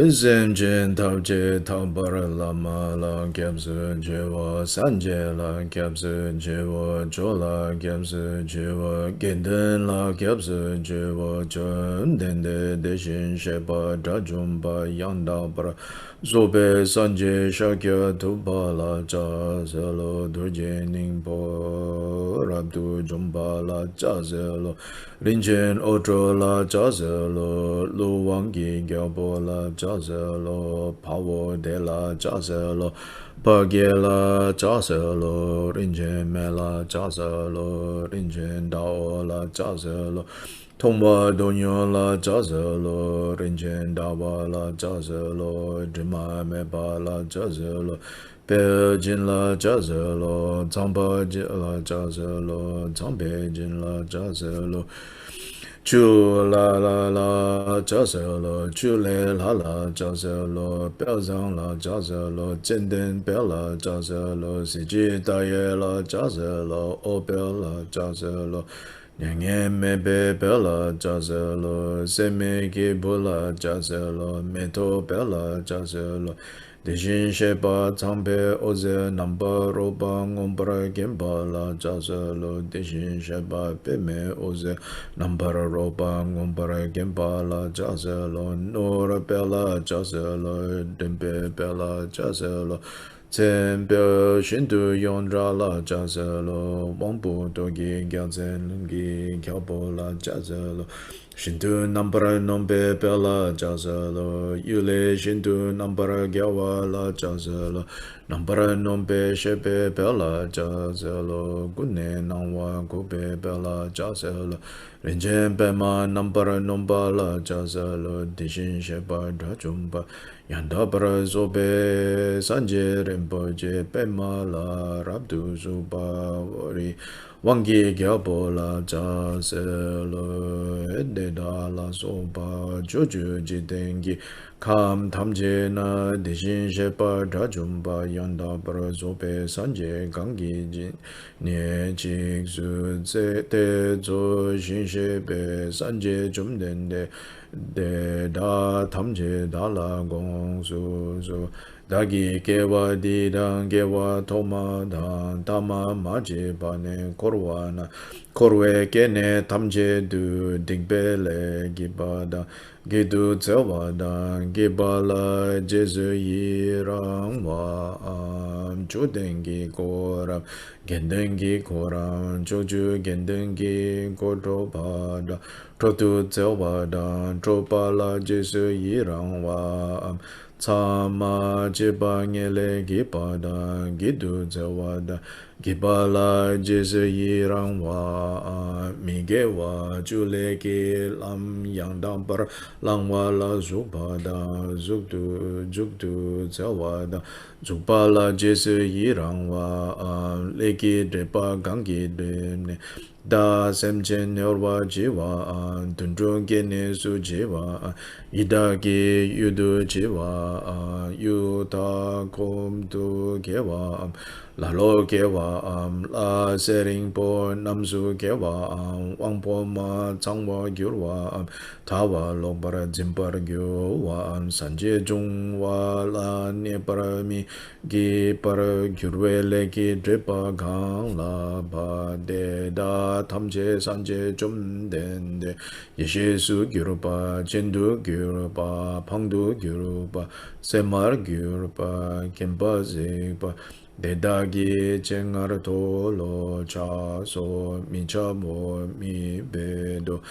Zemjen tabje tambara lama la gyabzu jewa sanje la gyabzu jewa jola gyabzu jewa genden la gyabzu jewa jon dende deshin sheba drajumba yanda bara zobe sanje shakya tuba la cha zelo durje ningpo rabdu jumba la cha zelo rinchen otro la cha zelo lu wangi gyabo la cha zelo pawo de la cha zelo pagye la cha zelo rinchen me la cha zelo rinchen dao la cha zelo Tongwa donyo la jazelo, rinchen dawa la jazelo, drima meba la jazelo, pe jin la jazelo, zamba jin la jazelo, zambe jin la jazelo, chu la jazelo, chu le la jazelo, pe zang la jazelo, zenden pe la jazelo, si ji da ye la jazelo, o pe la jazelo, Nyangye mebe bela jazelo, seme ki bula jazelo, meto bela jazelo, Deshin sheba tangpe oze namba roba ngombra gemba la jazelo, Deshin sheba peme oze namba roba ngombra gemba la jazelo, Nora bela jazelo, dempe bela jazelo, Tsenpyo shintu yondra la jazelo, wangpo togi gyatsen lungi kyabo la jazelo, shintu nambara nombe pe la jazelo, yule shintu nambara gyawa la jazelo, nambara nombe shepe pe la jazelo, gune nangwa gobe pe la jazelo, rinchen pe ma nambara nomba la jazelo, dishin shepa drachumba, Yanda para zobe sanje rinpoche pema la rabdu zuba wari wangi gyabo la jazelo ededa la soba joju jitengi kam tamje na deshin shepa drajumba yanda para zobe sanje gangi jin nye chik su te zo shin shepe sanje jumdende de da tamje da la gong su su dagi kewa di dang kewa toma dang tama maji bane korwa na korwe kene tamje du dingbe le giba da gidu tsewa dang giba la jesu yirang wa am chudengi koram gendengi koram choju gendengi kodro bada Trotu tsewa dan tropa la jesu yirang wa am Tsama jiba ngele gipa dan gidu tsewa dan Gipa la jesu yirang wa am Mige wa jule ki lam yang dang par Lang wa la zupa dan zukdu tsewa dan Zupa la jesu yirang wa am Leki drepa gangi dremne Da semchen yorwa jiwa an, tundrung gene su jiwa an, idagi yudu jiwa an, yuta kom tu gewa an, lalo gewa an, la sering po namsu gewa an, wangpo ma changwa gyurwa an, tawa lokpara jimpar gyurwa an, sanje jungwa la nepara mi gi para gyurwe leki drepa gang la ba de da tamje sanje jumdende yeshesu gyurpa jendu gyurpa pangdu gyurpa semar gyurpa kempa zekpa dedagi chengar tolo cha so mincha mo mi bedo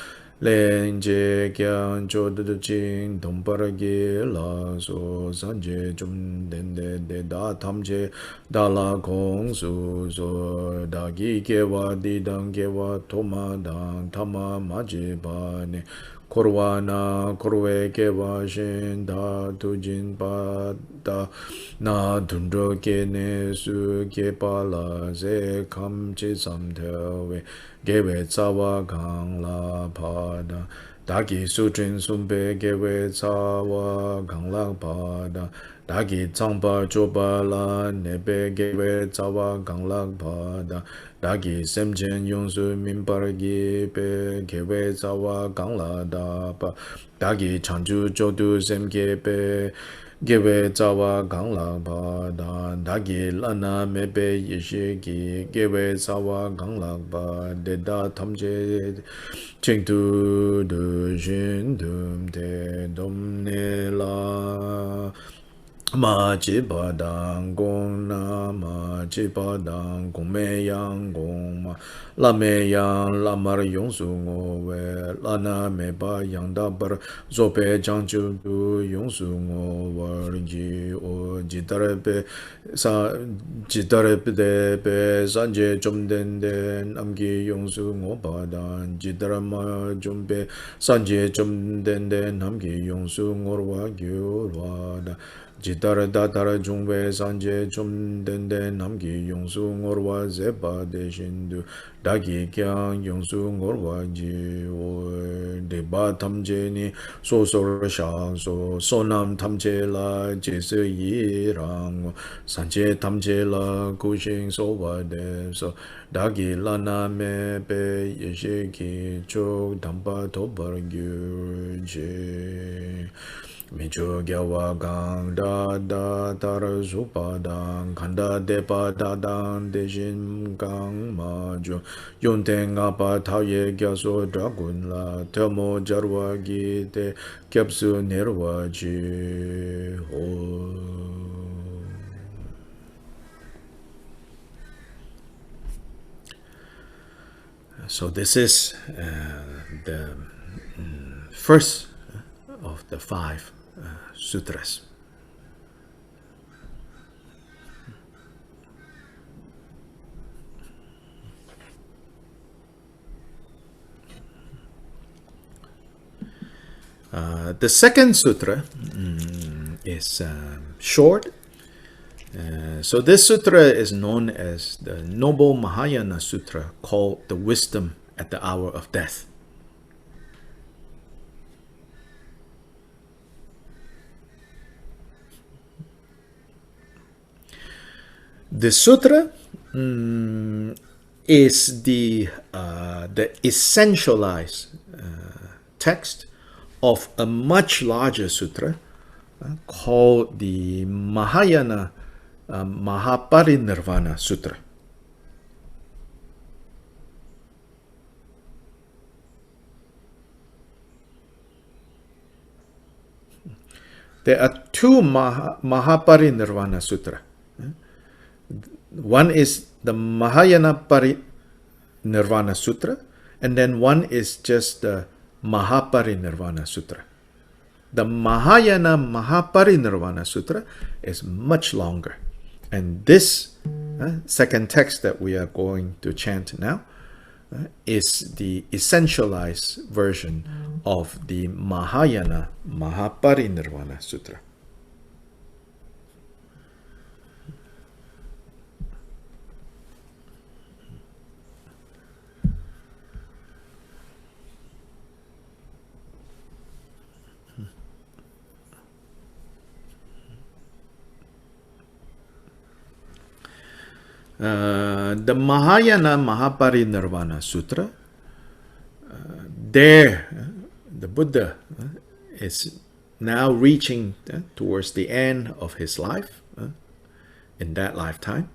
Lenje kyang chodu ching domparagi la so sanje jum dende de da tamje da la kong su so da gi kewa di dang kewa toma dang tama maji ba ne korwa na korwe kewa shin da tujin pa da na dundro ke ne su ke pa la ze kam chi sam te we gewe tsawa gang la pa da Dagi Sutrin Sumpe Gewe Tsawa Ganglak Pada Dagi Tsangpa Chopa La Nebe Gewe Tsawa Ganglak Pada Dagi Semchen Yongsu Minpargi Pe Gewe Tsawa Gangla Dapa Dagi Chanchu Chotu Semke Pe Gewe Tsawa Gangla Pada Dagi Lana Mebe Yeshiki Gewe Tsawa Gangla Pada Deda Tamche Ching tu du jin dum te dum ne la ma chi pa dang gong na ma chi pa dang gong me yang gong ma la me yang la mar yong su ngo we la na me pa yang da par zo pe chang chu du yong su ngo war ji o ji tar pe sa ji tar pe de pe san je chom den den am gi yong su ngo pa dan ji tar ma chom pe san je chom den den am gi yong su ngo wa gyu wa da Jitara datara jungwe sanje chum dende namgi yongsu ngorwa zepa de shindu dagi kyang yongsu ngorwa ji o deba tamche ni so so shang so sonam tamche la jese yi rang sanje tamche la kushing so wa de so dagi lana me pe yeshe ki chok dampa tobar gyu je Micho gyawa gang da da tar supa dang kanda depa da dang deshin gang ma jo yonte nga pa tau ye gyaso dragun la temo jarwa gi te kyapsu nerwa ji ho. So this is the first of the 5 sutras. The second sutra is short. So this sutra is known as the Noble Mahayana Sutra, called the Wisdom at the Hour of Death. The sutra is the essentialized text of a much larger sutra called the Mahayana Mahaparinirvana Sutra. There are 2 Mahaparinirvana Sutra. One is the Mahayana Parinirvana Sutra, and then one is just the Mahaparinirvana Sutra. The Mahayana Mahaparinirvana Sutra is much longer. And this second text that we are going to chant now is the essentialized version of the Mahayana Mahaparinirvana Sutra. The Mahayana Mahaparinirvana Sutra, there the Buddha is now reaching towards the end of his life in that lifetime.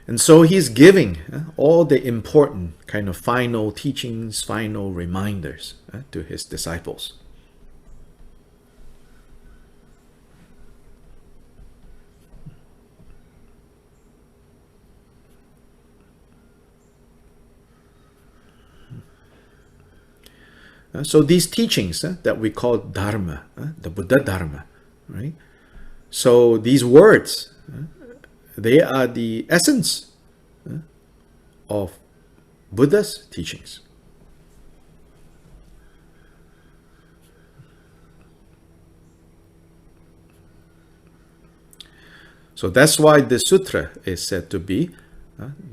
And so he's giving all the important kind of final teachings, final reminders to his disciples. So these teachings that we call Dharma, the Buddha Dharma, right? So these words, they are the essence of Buddha's teachings. So that's why the sutra is said to be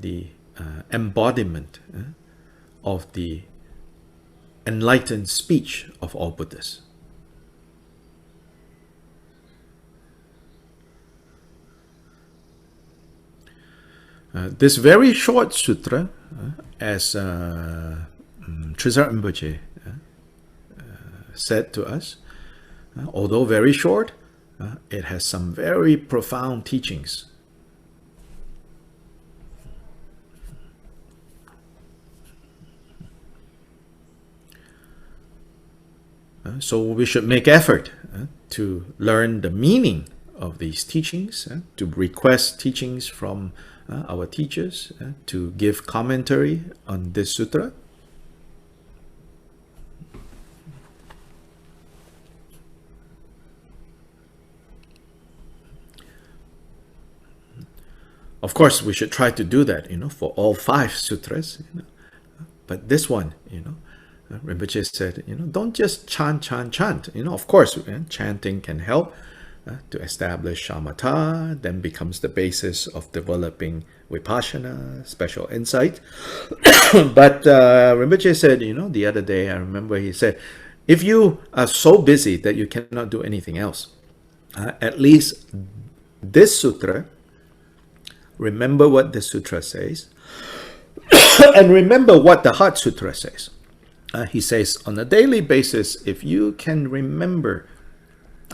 the embodiment of the enlightened speech of all Buddhas. This very short sutra, as Trisar Rinpoche said to us, although very short, it has some very profound teachings. So we should make effort to learn the meaning of these teachings, to request teachings from our teachers, to give commentary on this sutra. Of course, we should try to do that, for all 5 sutras. But this one, Rinpoche said, don't just chant. Of course, chanting can help to establish shamatha, then becomes the basis of developing vipassana, special insight. But Rinpoche said, the other day, I remember he said, if you are so busy that you cannot do anything else, at least this sutra, remember what the sutra says, and remember what the Heart Sutra says. He says, on a daily basis, if you can remember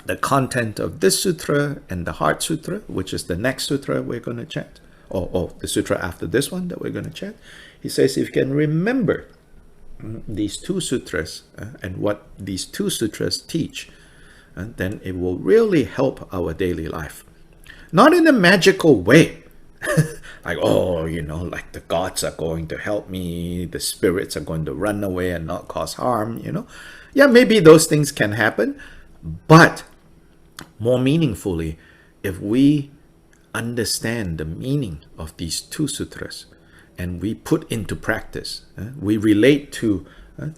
the content of this sutra and the Heart Sutra, which is the next sutra we're going to chant, or the sutra after this one that we're going to chant, he says, if you can remember these 2 sutras and what these 2 sutras teach, then it will really help our daily life. Not in a magical way, like, like the gods are going to help me, the spirits are going to run away and not cause harm, Yeah, maybe those things can happen, but more meaningfully, if we understand the meaning of these 2 sutras and we put into practice, we relate to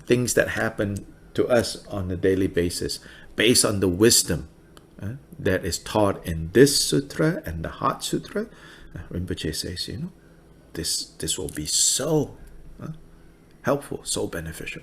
things that happen to us on a daily basis based on the wisdom that is taught in this sutra and the Heart Sutra, Rinpoche says, this will be so helpful, so beneficial.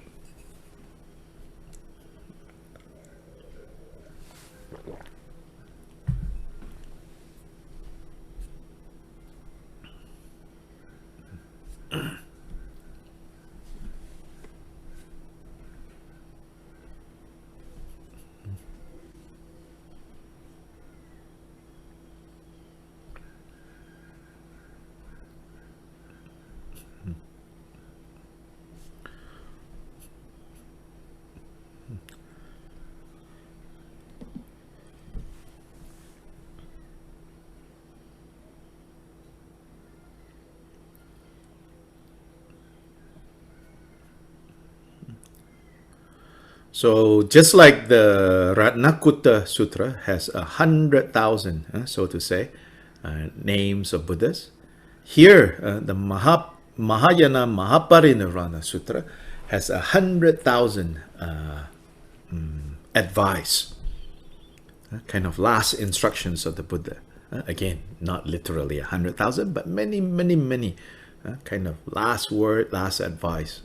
So just like the Ratnakutta Sutra has 100,000, so to say, names of Buddhas, here the Mahayana Mahaparinirvana Sutra has 100,000 advice, kind of last instructions of the Buddha. Again, not literally 100,000, but many kind of last word, last advice.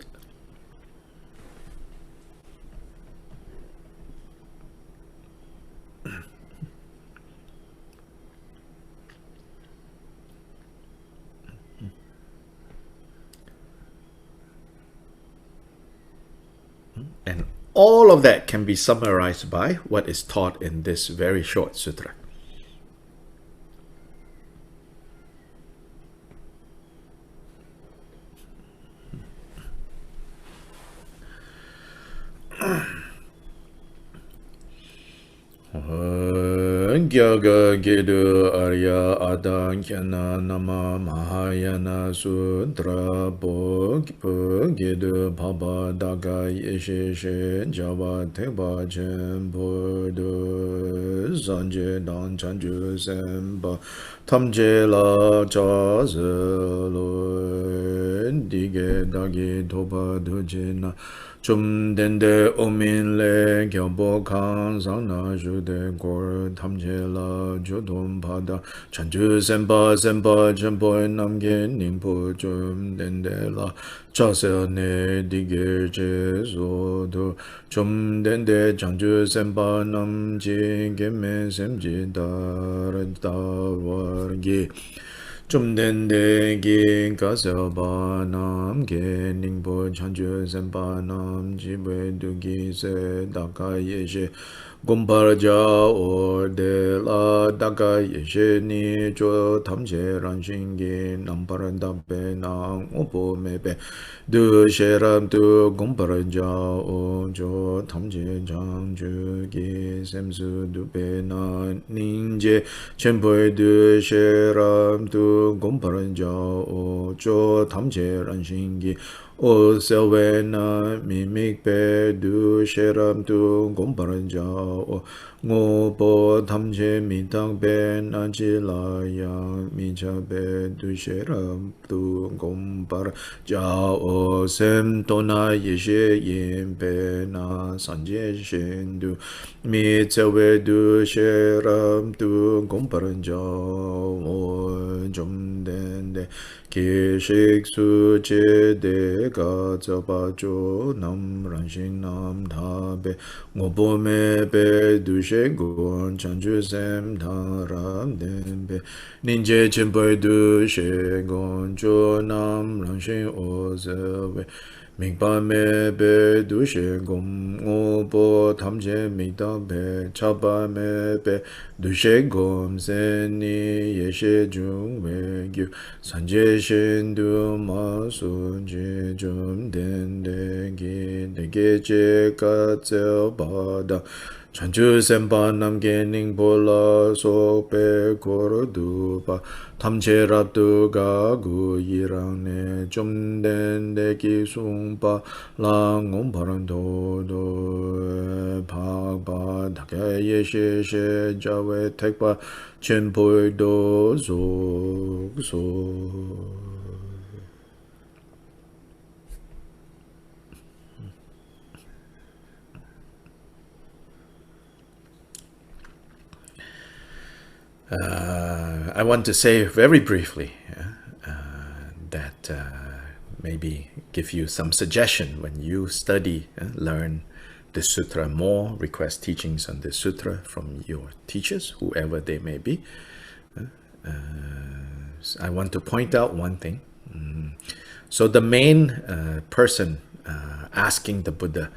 And all of that can be summarized by what is taught in this very short sutra. Gyaga Gedu Arya Adankana Nama Mahayana Sutra Gedu Baba Daga Yeshe Java Teba Jembodu Zanje Dan Chanju Semba Tamje La Jazelo Dige Dagi Toba Dujina Chum dende omin le gyabo kan zang na ju de gor tam je la jodom pada chanju sempa sempa champo namge ningpo chom dende la chase ne dige je so do chom dende chanju sempa nam ji gemme semji dar war gi chom dende gi kasa ba nam ge ningpo chanju sempa nam ji bwe du gi se daka ye she Gomparja o de la daga yeshe ni jo tamche ranshingi namparan dampe nang opo mebe du sheram tu gomparja o jo tamche jangju gi semsu dupe na ninje chenpoe du sheram tu gomparja o jo tamche ranshingi O selve na mimik pe du sheram tu gomparanja o ngo po tamche mitang pe na chi la yang mi cha pe du sheram tu gomparanja o sem to na yeshe yin pe na sanje shen du mi selve du sheram tu gomparanja o jom den de Kishik su che de ga zaba jo nam ranshin nam tabe ngobo me be du she gon chanju sem ta ram den be ninje chenpo du she gon jo nam ranshin o zewe Mingpa me be du she gom ngobo tamche mingta be chaba me be du she gom sen ni ye she jung we gyu sanje shen du ma sun je jum den de gi de ge je ka tse ba da chanchu senpa namge ningpo la so pe koro du pa tamche rab du ga gu yirang ne chum den de ki sung pa la ngom parang do do pa pa dhaka ye she she jawe tek pa chen po do so so I want to say very briefly that maybe give you some suggestion when you study, learn the sutra more, request teachings on the sutra from your teachers, whoever they may be. I want to point out one thing. So the main person asking the Buddha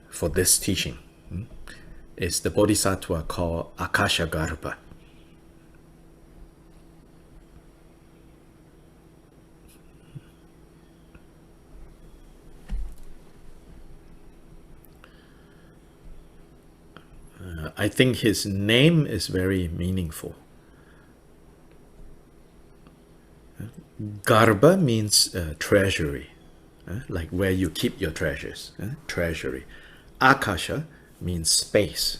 for this teaching is the Bodhisattva called Akashagarbha. I think his name is very meaningful. Garbha means treasury, like where you keep your treasures, treasury. Akasha means space,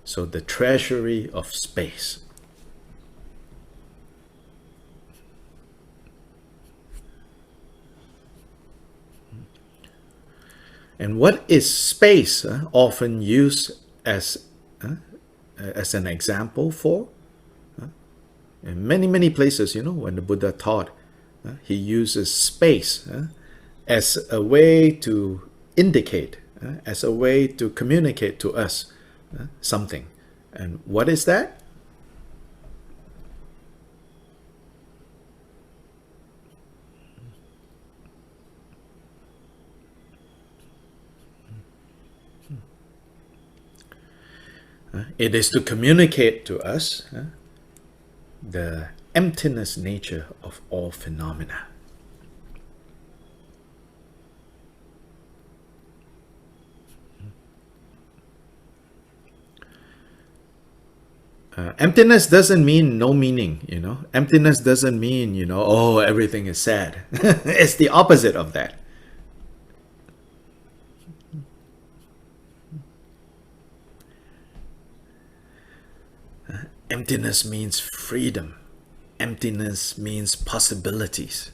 so the treasury of space. And what is space often used as an example for? In many places, when the Buddha taught, he uses space as a way to indicate, as a way to communicate to us something. And what is that? It is to communicate to us the emptiness nature of all phenomena. Emptiness doesn't mean no meaning, Emptiness doesn't mean, oh, everything is sad. It's the opposite of that. Emptiness means freedom. Emptiness means possibilities.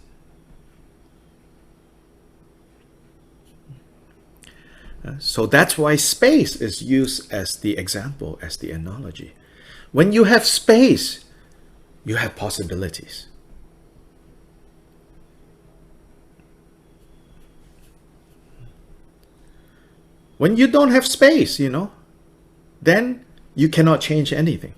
So that's why space is used as the example, as the analogy. When you have space, you have possibilities. When you don't have space, then you cannot change anything.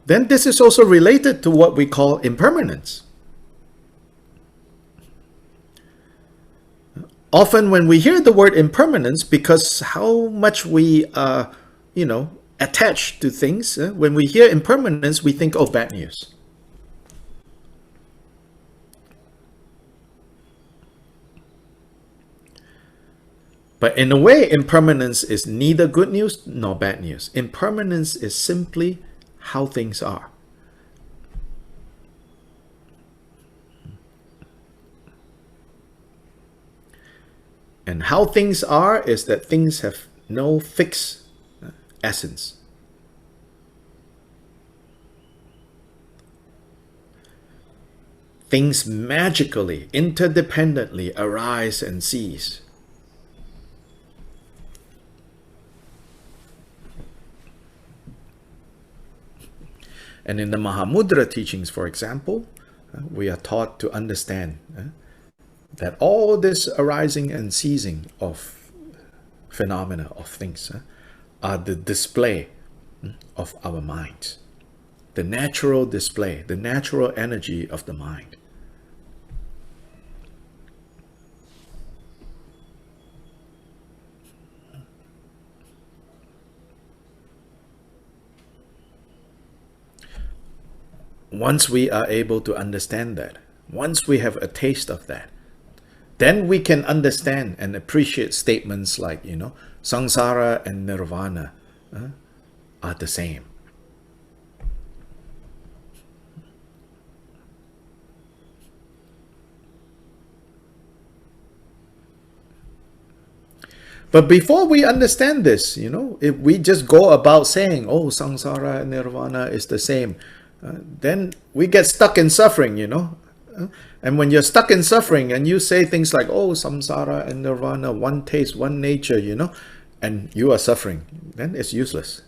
Then this is also related to what we call impermanence. Often when we hear the word impermanence, because how much we are, attached to things, when we hear impermanence, we think, oh, bad news. But in a way, impermanence is neither good news nor bad news. Impermanence is simply how things are. And how things are is that things have no fixed essence. Things magically, interdependently arise and cease. And in the Mahamudra teachings, for example, we are taught to understand that all this arising and ceasing of phenomena, of things, are the display of our minds. The natural display, the natural energy of the mind. Once we are able to understand that, once we have a taste of that, then we can understand and appreciate statements like, samsara and nirvana are the same. But before we understand this, if we just go about saying, oh, samsara and nirvana is the same, then we get stuck in suffering, And when you're stuck in suffering and you say things like, oh, samsara and nirvana, one taste, one nature, and you are suffering, then it's useless.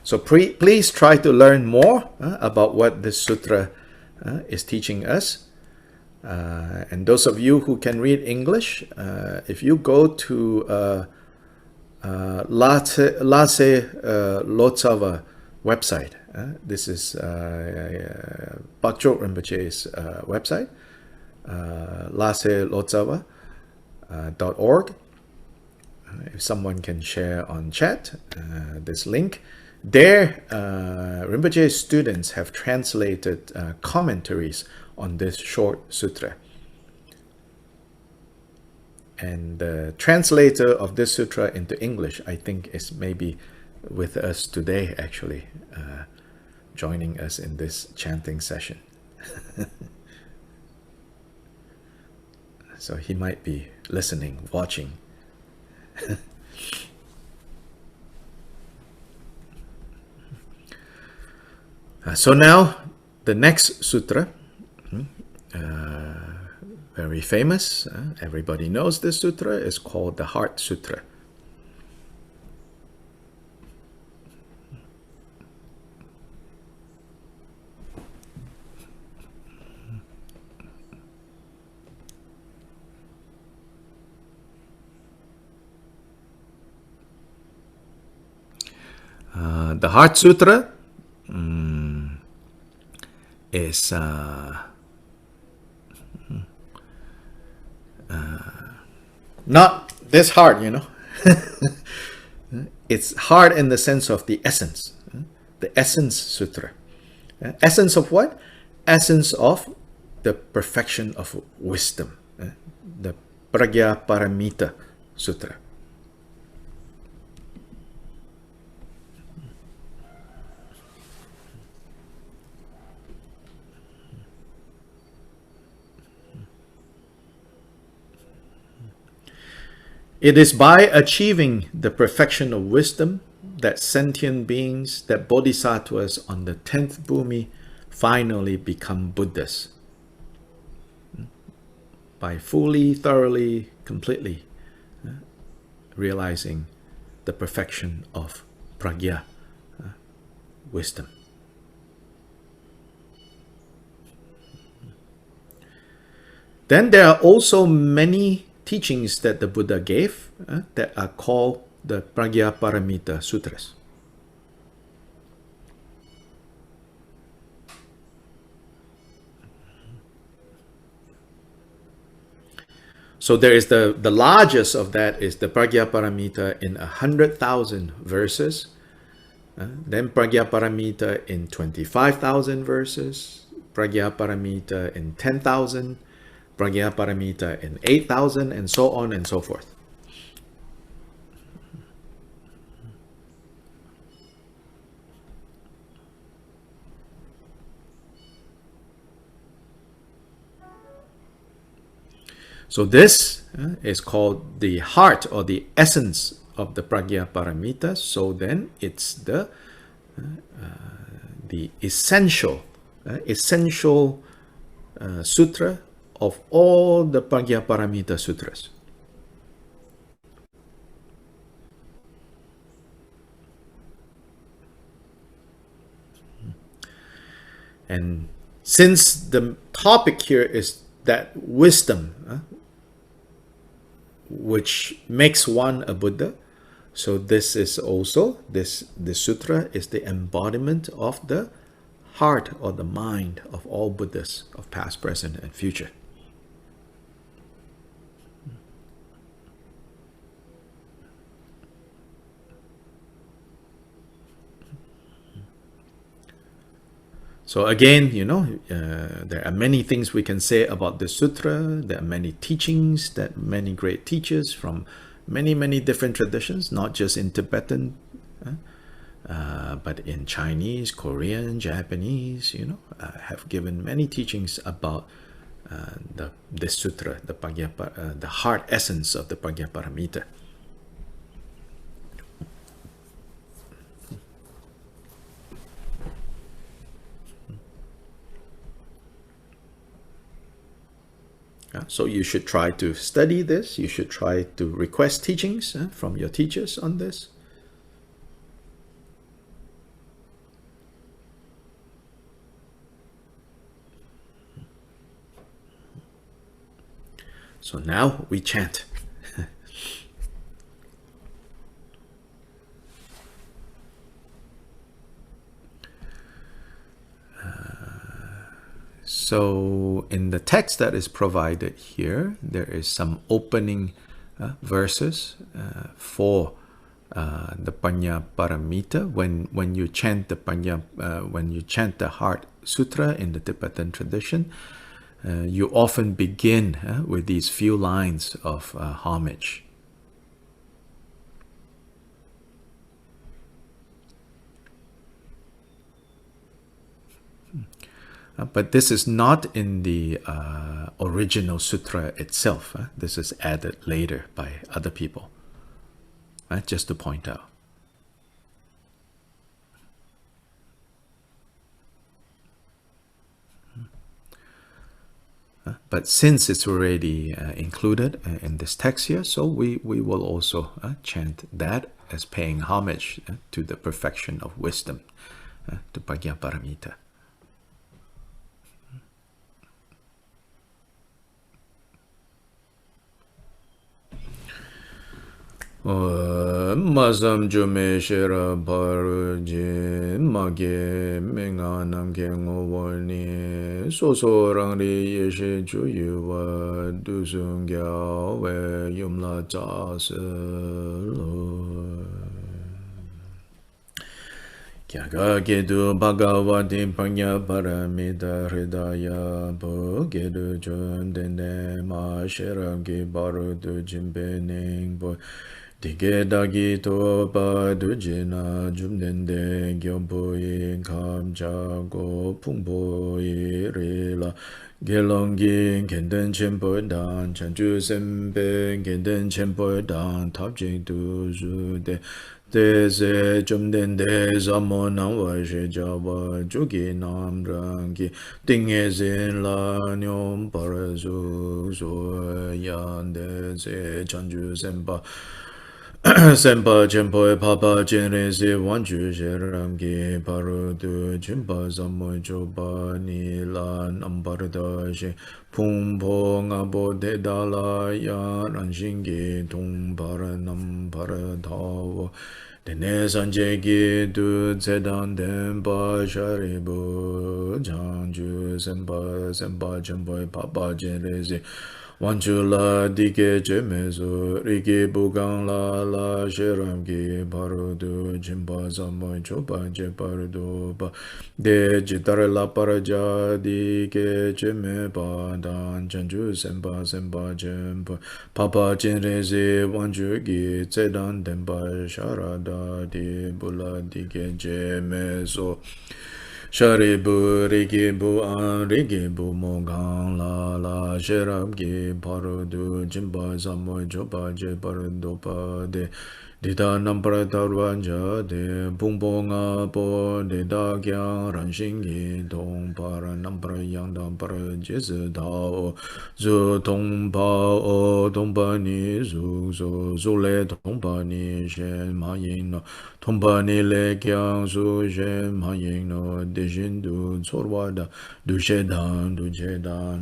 So please try to learn more about what this sutra is teaching us. And those of you who can read English, if you go to Lhasa Lotsava website, this is Pakchok Rinpoche's website, laselotsava.org. If someone can share on chat this link. There, Rinpoche's students have translated commentaries on this short sutra. And the translator of this sutra into English, I think, is maybe with us today, actually, joining us in this chanting session. So he might be listening, watching. So now, the next sutra, very famous, everybody knows this sutra, is called the Heart Sutra. The Heart Sutra is not this hard, It's hard in the sense of the essence. The Essence Sutra. Essence of what? Essence of the perfection of wisdom. The Pragya Paramita Sutra. It is by achieving the perfection of wisdom that sentient beings, that bodhisattvas on the 10th bhumi finally become Buddhas. By fully, thoroughly, completely realizing the perfection of prajna, wisdom. Then there are also many teachings that the Buddha gave that are called the Prajnaparamita Sutras. So there is the largest of that is the Prajnaparamita in 100,000 verses. Then Prajnaparamita in 25,000 verses. Prajnaparamita in 10,000. Prajnaparamita in 8,000, and so on and so forth. So this is called the heart or the essence of the Prajnaparamita. So then it's the essential sutra of all the Prajnaparamita sutras. And since the topic here is that wisdom, which makes one a Buddha, so this is also, this sutra is the embodiment of the heart or the mind of all Buddhas of past, present, and future. So again, there are many things we can say about this sutra. There are many teachings that many great teachers from many different traditions, not just in Tibetan, but in Chinese, Korean, Japanese, have given many teachings about this sutra, the heart essence of the Prajnaparamita. So you should try to study this. You should try to request teachings from your teachers on this. So now we chant. So in the text that is provided here, there is some opening verses for the Prajnaparamita. When you chant the Heart Sutra in the Tibetan tradition, you often begin with these few lines of homage. But this is not in the original sutra itself. This is added later by other people, just to point out. But since it's already included in this text here, so we will also chant that as paying homage to the perfection of wisdom, to Prajnaparamita. Masam jume shira paruji mage menga namge ngowani soso rangri yeshe juyuwa dusungya we yumla jaselo Kyaga gedu bhagavati Prajnaparamita hridaya bo gedu chun dende ma shiragi barudu jimbe ning bo Dige dagi toba dujina jumdende gyoboi kamcha go pungboi rila gelongi kenden chenpo dan chanchu sempe kenden chenpo dan tapjing tu zude Tese jumdende zamo nangwa she jaba jugi nam rangi tinge zin la nyom parazu so yande se chanchu sempa Senpa Chenpo Papa Chenre Se Wanchu Sheramgi Paru Tu Chimpa Samoy Chopa Ni La Namparada She Pung Po Ngabo Te Dala Ya Ranshingi Tung Para Nampara Tawo Tene Sanje Ki Tu Tsedan Tenpa Sharibu Chanchu Senpa Senpa Chenpo Papa Chenre Se Wanchula dike chemezo riki bugang la sheramgi parudu chimpa samoy chopa che parudu pa de jitare la paraja dike cheme pa dan chanchu sempa sempa chempa papa chenrezi wanchu ki tsedan tenpa sharada di bula dike chemezo Sharibu Rikibu An Rikibu Mogang La Sherabgi Parudu Jimba Samoy Chopa Je Parudopa De Dita Nampara Tarwanja De Pungbonga Po De Da Kyang Ranshingi Tong Para Nampara Yang Dampara Jesi Tao Zu Tong Pa O Tong Pa Ni Zu Zu Le Tong Pa Ni Shen Ma Yin No Tong Pa Ni Le Kyang Su Shen Ma Yin No De Shin Du Tsorwa Da Du She Dan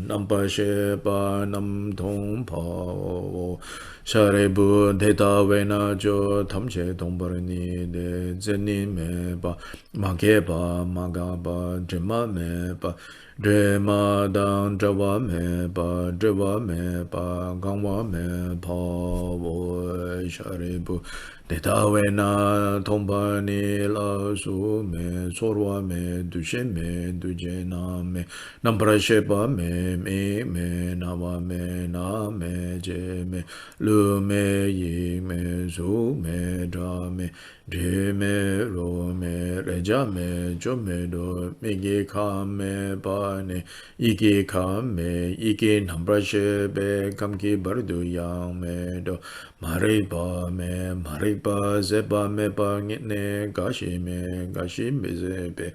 Nampa She Pa Nam Tong Pa O Sharebu Deta Vena Jo Tamche Tongparani De Zeni Me Pa Make Pa Maga Pa Drema Me Pa Drema Dan Drava Me Pa Drava Me Pa Gangwa Me Pa Wo Sharebu Deta Vena Tongpani La Su Me Sorwa Me Dushe Me Duje Na Me Nampra Shepa Me Me Nawa Me Na Me Je Me Lu Me Yi Me Su Me Dra Me Dre Me Ro Me Reja Me Jo Me Do Me Gi Ka Me Pa Ne Iki Ka Me Iki Nampra Shepe Kam Ki Bardu Yang Me Do Maripa Me Maripa Zepa Me Pa Ngitne Gashi Me Gashi Me Zepe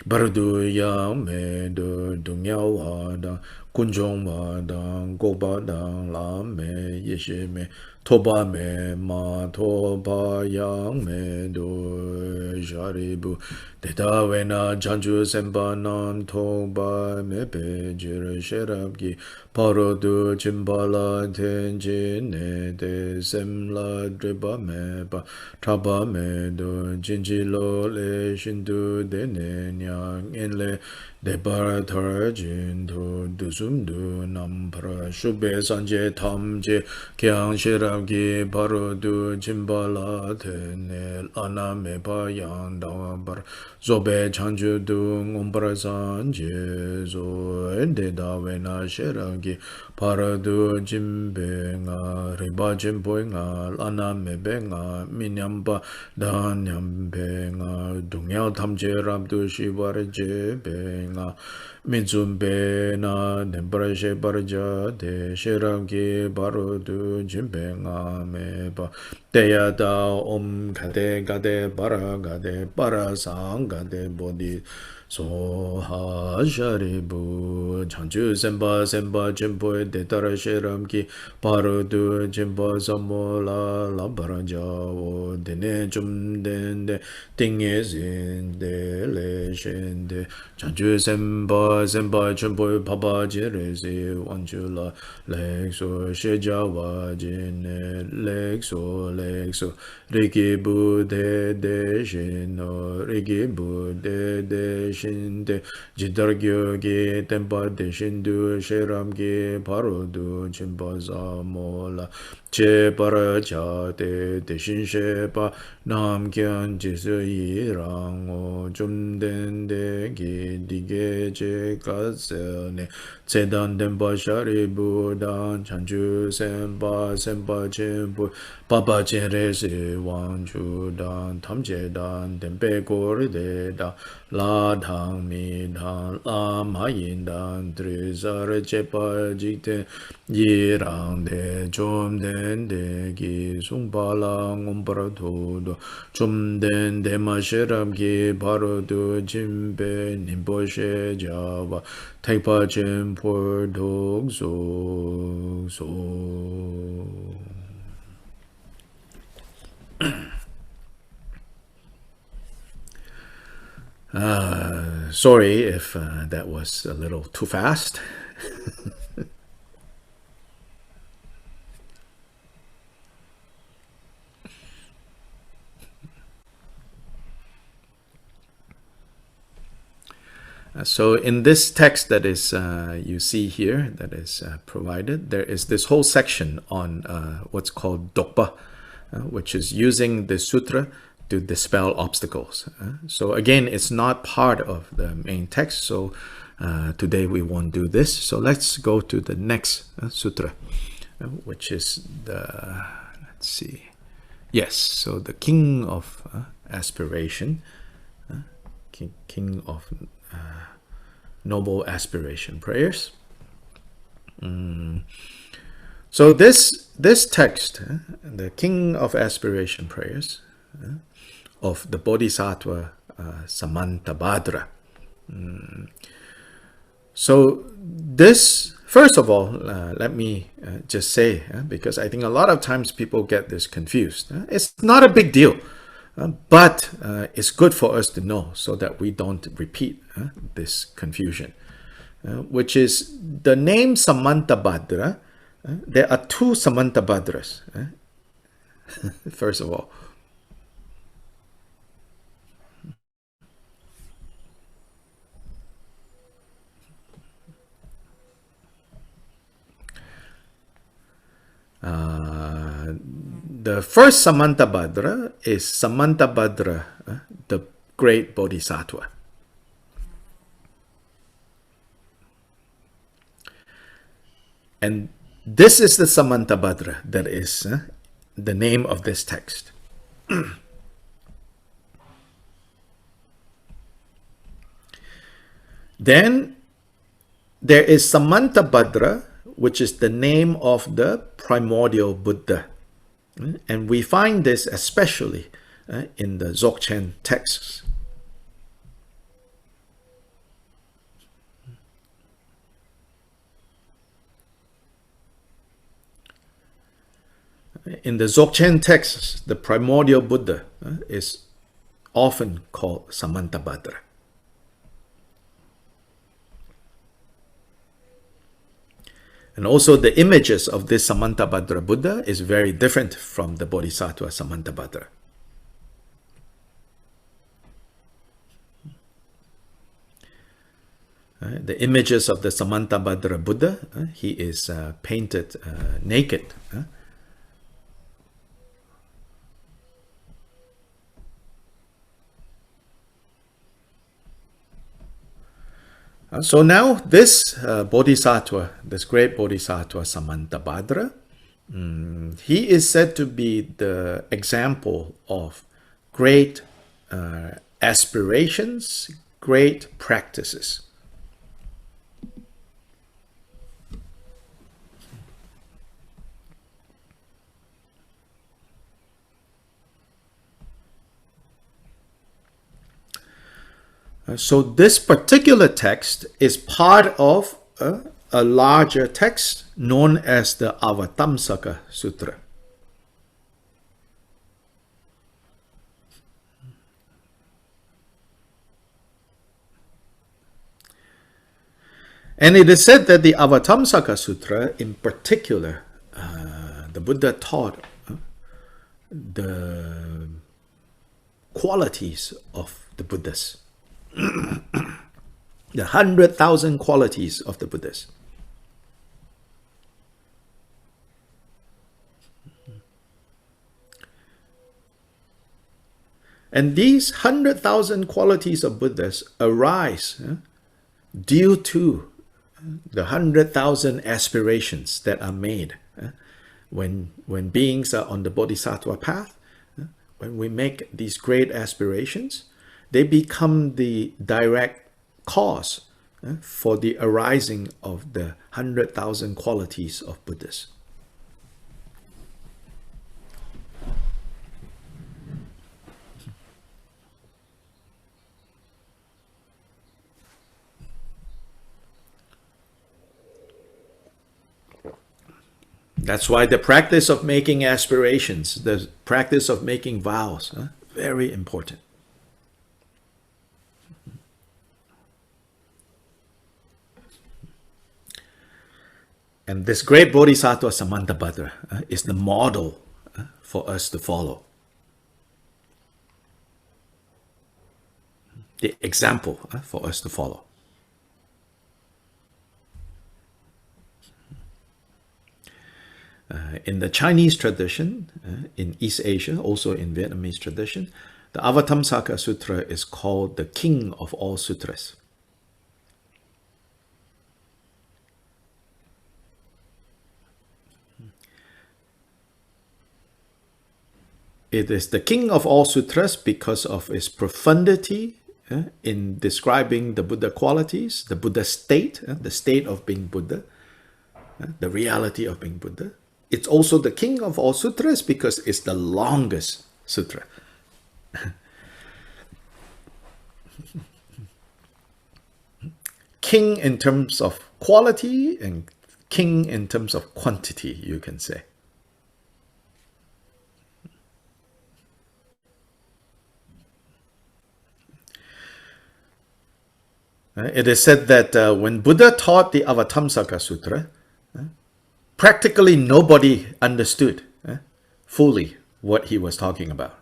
Bardu Yang Me Do Dunya Wada Kunjong Wada Gopa Dang La Me Yeshe Me Toba Me Ma Toba Yang Me Do Sharibu Deta Vena Chanchu Sempa Nam Toba Me Pe Jir Sherabgi Paro Du Chimbala Tenjin Ne De Semla Driba Me Pa Traba Me Do Jinji Lo Le Shindu De Ne Nyang En Le De Bar Thar Jin Do Du Sum Du Nam Pra Shubhe Sanje Tam Je Kyang Sherabgi Paro Du Chimbala Tene Lana Me Pa Yang Da Bar Zobe Chanju Du Ngombra Sanje Zo Ende Da Vena Sherabgi Paro Du Jimbe Nga Riba Jimbo Nga Lana Me Be Nga Minyamba Dan Nyambe Nga Dungyao Tamje Rabdu Shivar Je Be Nga Mitsumbe Na Nembra She Barja De Sherabgi Paro Du Jimbe Nga Me Ba Teya Da Om Gade Gade Para Sang Gade Bodhi Soha Sharibu Chanchu Sempa Sempa Chimpo Detara Sheramki Paro Du Chimpa Samola Lampara Jawo Dene Chum Dende Tinge Zin De Le Shende Chanchu Sempa Sempa Chimpo Papa Jiresi Wanchula Lexo Shejawa Jine Lexo Riki Bude De Shino Riki Bude De Shinde Jidargyo Gi Tempa De Shindu Sheram Gi Paro Du Chimpa Samola che para cha te te shin she pa nam kyan je su yi rang o chum den de gi di ge che ka se ne tse dan den pa shari bu dan chan chu sen pa chen pu pa pa chen re se wang chu dan tam che dan den pe ko ri de da la dang mi dang la ma yin dang tri sa re che pa jik te yi rang de chum den de gi sung pa la ngom para tu do chum den de ma she ram gi paro tu jim pe nim po she ja wa thai pa chen por dog so sorry if that was a little too fast. So in this text that is you see here, that is provided, there is this whole section on what's called dokpa, which is using the sutra to dispel obstacles. So again, it's not part of the main text, so today we won't do this. So let's go to the next sutra, which is the, let's see, yes, so the King of Aspiration, King of Noble Aspiration Prayers. So this text, the King of Aspiration Prayers, of the Bodhisattva Samantabhadra. So this, first of all, let me just say, because I think a lot of times people get this confused. It's not a big deal, but it's good for us to know so that we don't repeat this confusion, which is the name Samantabhadra. There are two Samantabhadras, first of all. The first Samantabhadra is Samantabhadra, the great Bodhisattva. And this is the Samantabhadra that is the name of this text. Then there is Samantabhadra, which is the name of the primordial Buddha. And we find this especially in the Dzogchen texts. In the Dzogchen texts, the primordial Buddha is often called Samantabhadra. And also the images of this Samantabhadra Buddha is very different from the Bodhisattva Samantabhadra. The images of the Samantabhadra Buddha, he is painted naked. So now this Bodhisattva, this great Bodhisattva Samantabhadra, he is said to be the example of great aspirations, great practices. So this particular text is part of a larger text known as the Avatamsaka Sutra. And it is said that the Avatamsaka Sutra in particular, the Buddha taught the qualities of the Buddhas. The 100,000 qualities of the Buddhas. And these 100,000 qualities of Buddhas arise due to the 100,000 aspirations that are made when beings are on the Bodhisattva path. When we make these great aspirations, they become the direct cause for the arising of the 100,000 qualities of Buddhas. That's why the practice of making aspirations, the practice of making vows, very important. And this great Bodhisattva Samantabhadra is the model for us to follow. The example for us to follow. In the Chinese tradition, in East Asia, also in Vietnamese tradition, the Avatamsaka Sutra is called the king of all sutras. It is the king of all sutras because of its profundity in describing the Buddha qualities, the Buddha state, the state of being Buddha, the reality of being Buddha. It's also the king of all sutras because it's the longest sutra. King in terms of quality and king in terms of quantity, you can say. It is said that when Buddha taught the Avatamsaka Sutra, practically nobody understood fully what he was talking about.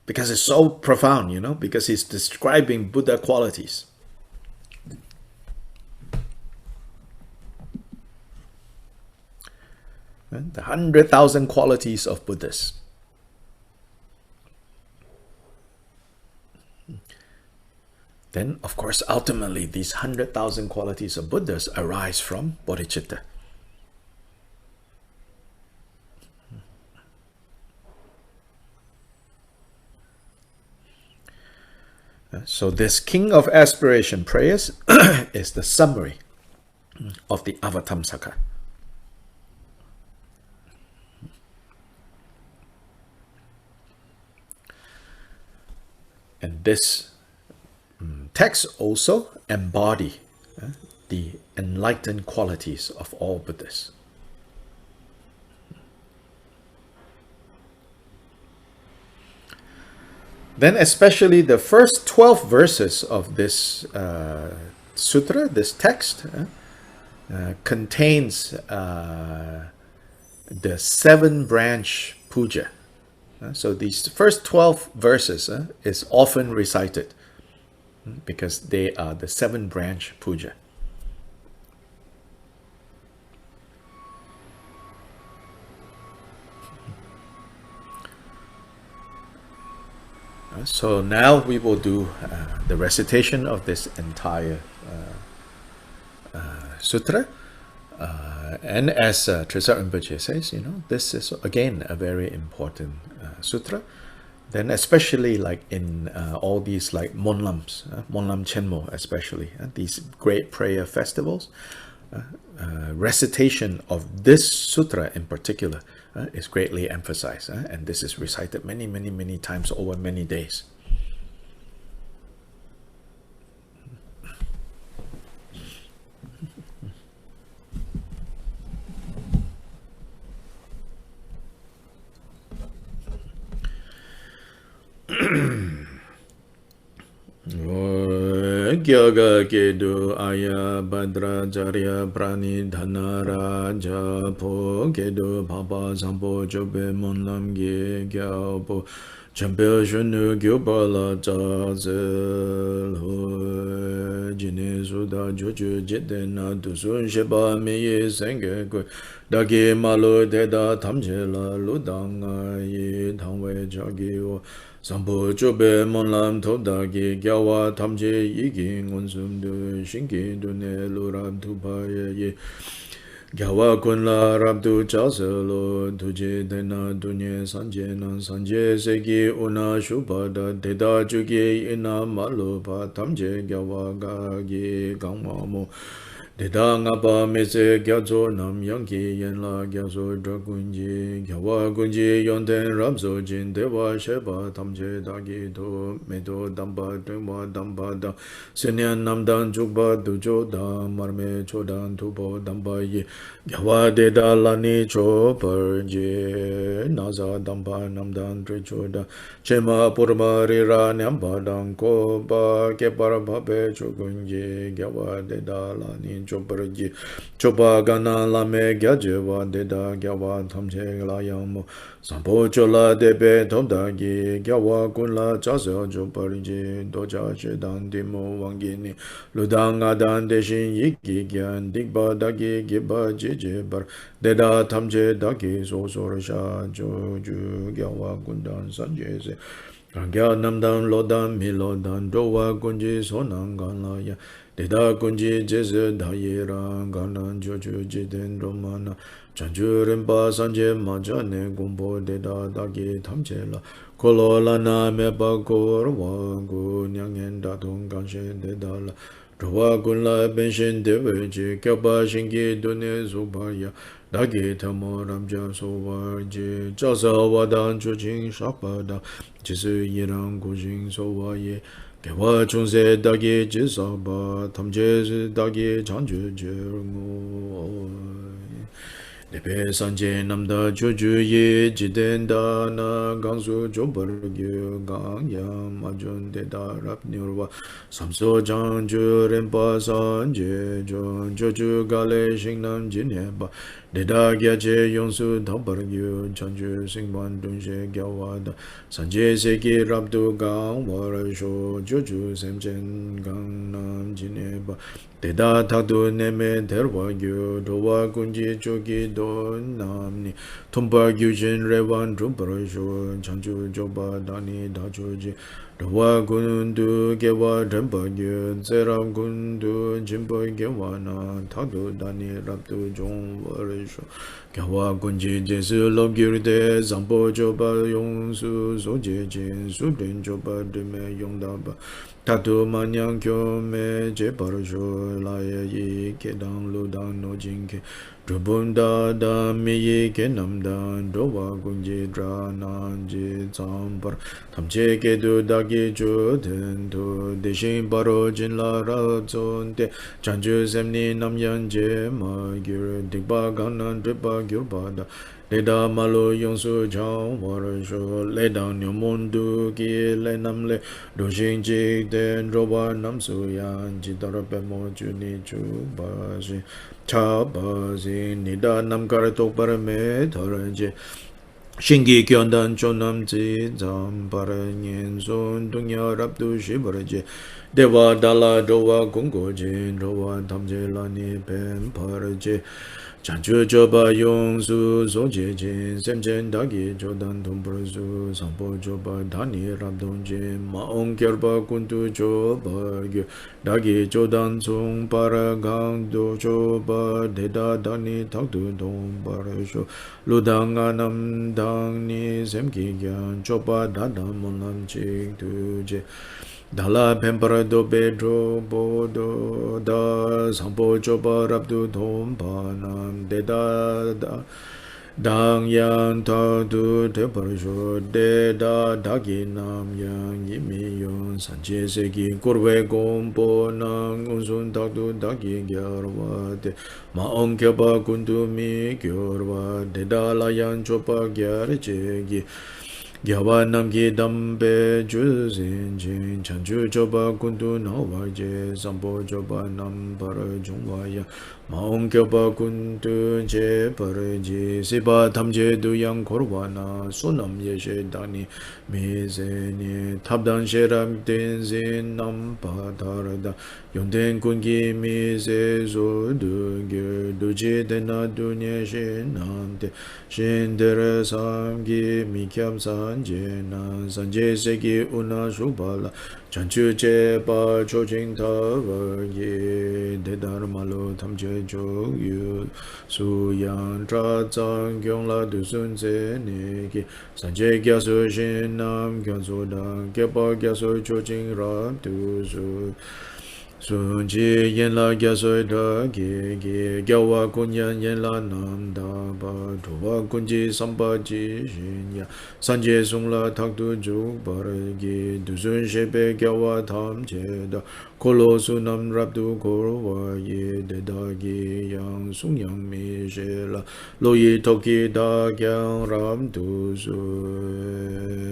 Because it's so profound, you know, because he's describing Buddha qualities. The 100,000 qualities of Buddhas. Then, of course, ultimately, these 100,000 qualities of Buddhas arise from bodhicitta. So this king of aspiration prayers is the summary of the Avatamsaka. And this text also embody the enlightened qualities of all Buddhas. Then especially the first 12 verses of this sutra, this text, contains the 7-branch puja. So these first 12 verses is often recited because they are the 7-branch puja. So now we will do the recitation of this entire sutra. And as Tresor Rinpoche says, you know, this is again a very important sutra. Then especially like in all these like Monlams, Monlam Chenmo especially, these great prayer festivals, recitation of this sutra in particular is greatly emphasized, and this is recited many, many, many times over many days. Gyaga Kedu Aya Badra Jarya Prani Dhanaraja Po Kedu Papa Sampo Jobe Monlam Ge Gyabo Champe Shunu Gyubala Jazel jine suda joju jitena dusun sheba meye senge kwe dagi malu deda tamche la ludanga ye tangwe jagi o sampo chobe monlam todagi gyawa tamche yigi ngonsum du shinki dune lurab tupaye ye Gyawa kunla rabdu chasalo tuje dena dunye sanje na sanje seki una shubhada deda juge ina malupa tamje gyawa gagi gangmamo deda ngapa mese gyazo nam yanki yenla gyazo dragunji gyawa gunji yonten rabzo jin dewa sheba tamje dagi to medo damba dengwa damba da senyan namdan jukba dujo da marme chodan tubo damba ye gyawa deda lani chopar je naza damba namdan trichoda chema purma rira nyamba dan ko ba kepar bhabe chogunji gyawa deda lani chopar je chopa gana lame gyajewa deda gyawa tamche layamo sampo chola debe topdagi gyawa kunla chasa chopar je doja chedan dimo wangini ludang adan deshin yiki gyan dikba dagi giba jeje bar deda tamche dagi sosor sha joju gyawa kundan sanje se Gya namdan lodan mi lodan dowa kunji sonang ganla ya deda kunji jese dayera ganan joju jiden romana chanju rinpa sanje majane gumbo deda dagi tamche la kolo lana mepa korwa gu nyangen datung ganshe deda la Rwa kunla benshin deweji kyaba shingi dune zubaya dagi tamo ramja sowa je jasa wadan chuching shakpada jisu yirang kujing sowa ye Kewa chungse dagi jisaba tamje dagi chanju jirngu Lepe sanje namda chuchu ye jiden da na gangsu chobar gyu gang ya majun de da rap nirwa samso chanju rinpa sanje chun chuchu gale shingnam jinye ba Deda gyache yonsu thambar gyu chanju singwan dunshe gyawa da sanje seki rabdu gang war sho chuchu semchen gang nam jinye ba Deda thakdu neme terwa gyu dowa kunji choki don namni Thumpa gyu shin rewan trumpar sho chanchu choba dani dachoji Dowa kundu gewa dhampa gyu tseram kundu jimpa gewa na thakdu dani rabdu jong war sho Gyawa kunji jesu lob gyurde zampo choba yongsu soje jin subrin choba dhime yongdaba Tatu manyang kyo me je parasho laya yi ke dang lu dang no jinke Drupun da da mi yi ke nam dan Dowa kunji dra nan ji tsampar Tamche ke du da ki chu ten tu Deshin paro jin la ra tson te Chanchu semni nam yang je ma gyur Dikpa gang nan dripa gyur pa da Leda malo yongsu chang war sho le dang nyo mundu ki le nam le do shing chik den roba nam su yan ji tar pe mo chu ni chu ba si cha ba si ni da nam kar tok par me thar je Shingi kyon dan chon nam chi zam par nyen sun dung ya rap du shi bar je Dewa dala dowa gungo jin rowa tam je la ni pen par je Chanchu choba yongsu soje jin semchen dagi chodan tumpar su sampo choba dhani rabdong jin maong kyarpa kuntu choba gyu dagi chodan tsung para gang do choba deda dhani takdu tumpar shu ludang anam dang ni semki gyan choba dada monam chik tu je Dala pempara do bedro bodo da sampo choba rabdu thompa nam deda da dang yang ta du te parasho deda dagi nam yang yimi yon sanje seki kurve gompo nang unsun takdu dagi gyarwa de maong kyaba kundu mi gyarwa deda la yang choba gyar chegi Gyawa namgi dambe ju zin jin chanchu choba kundu nawa je sampo choba nam para jungwa ya maung kyoba kundu je para ji sipa tamje du yang korwa na sunam ye she dani mi zeni tabdan sheram ten zin nam pa tarada yonten kungi mi se zo du gir du je dena du nye she nam te shin dere samgi mi kyam san je na san je seki una shubala chanchu che pa cho jing ta wa ye de dar malo tam che cho yu su yang tra zang gyong la du sun ze ne ki san je kya su shin nam kya su da kya pa kya su cho jing ra du su Sun chi yen la kya soi da ki ki kya wa kun yan yen la nam da ba tu wa kun chi sampa chi shin ya san je sung la tak tu juk bar ki du sun she pe kya wa tham che da ko lo su nam rap tu kor wa ye de da ki yang sung yang mi she la lo yi tok ki da kyang ram tu su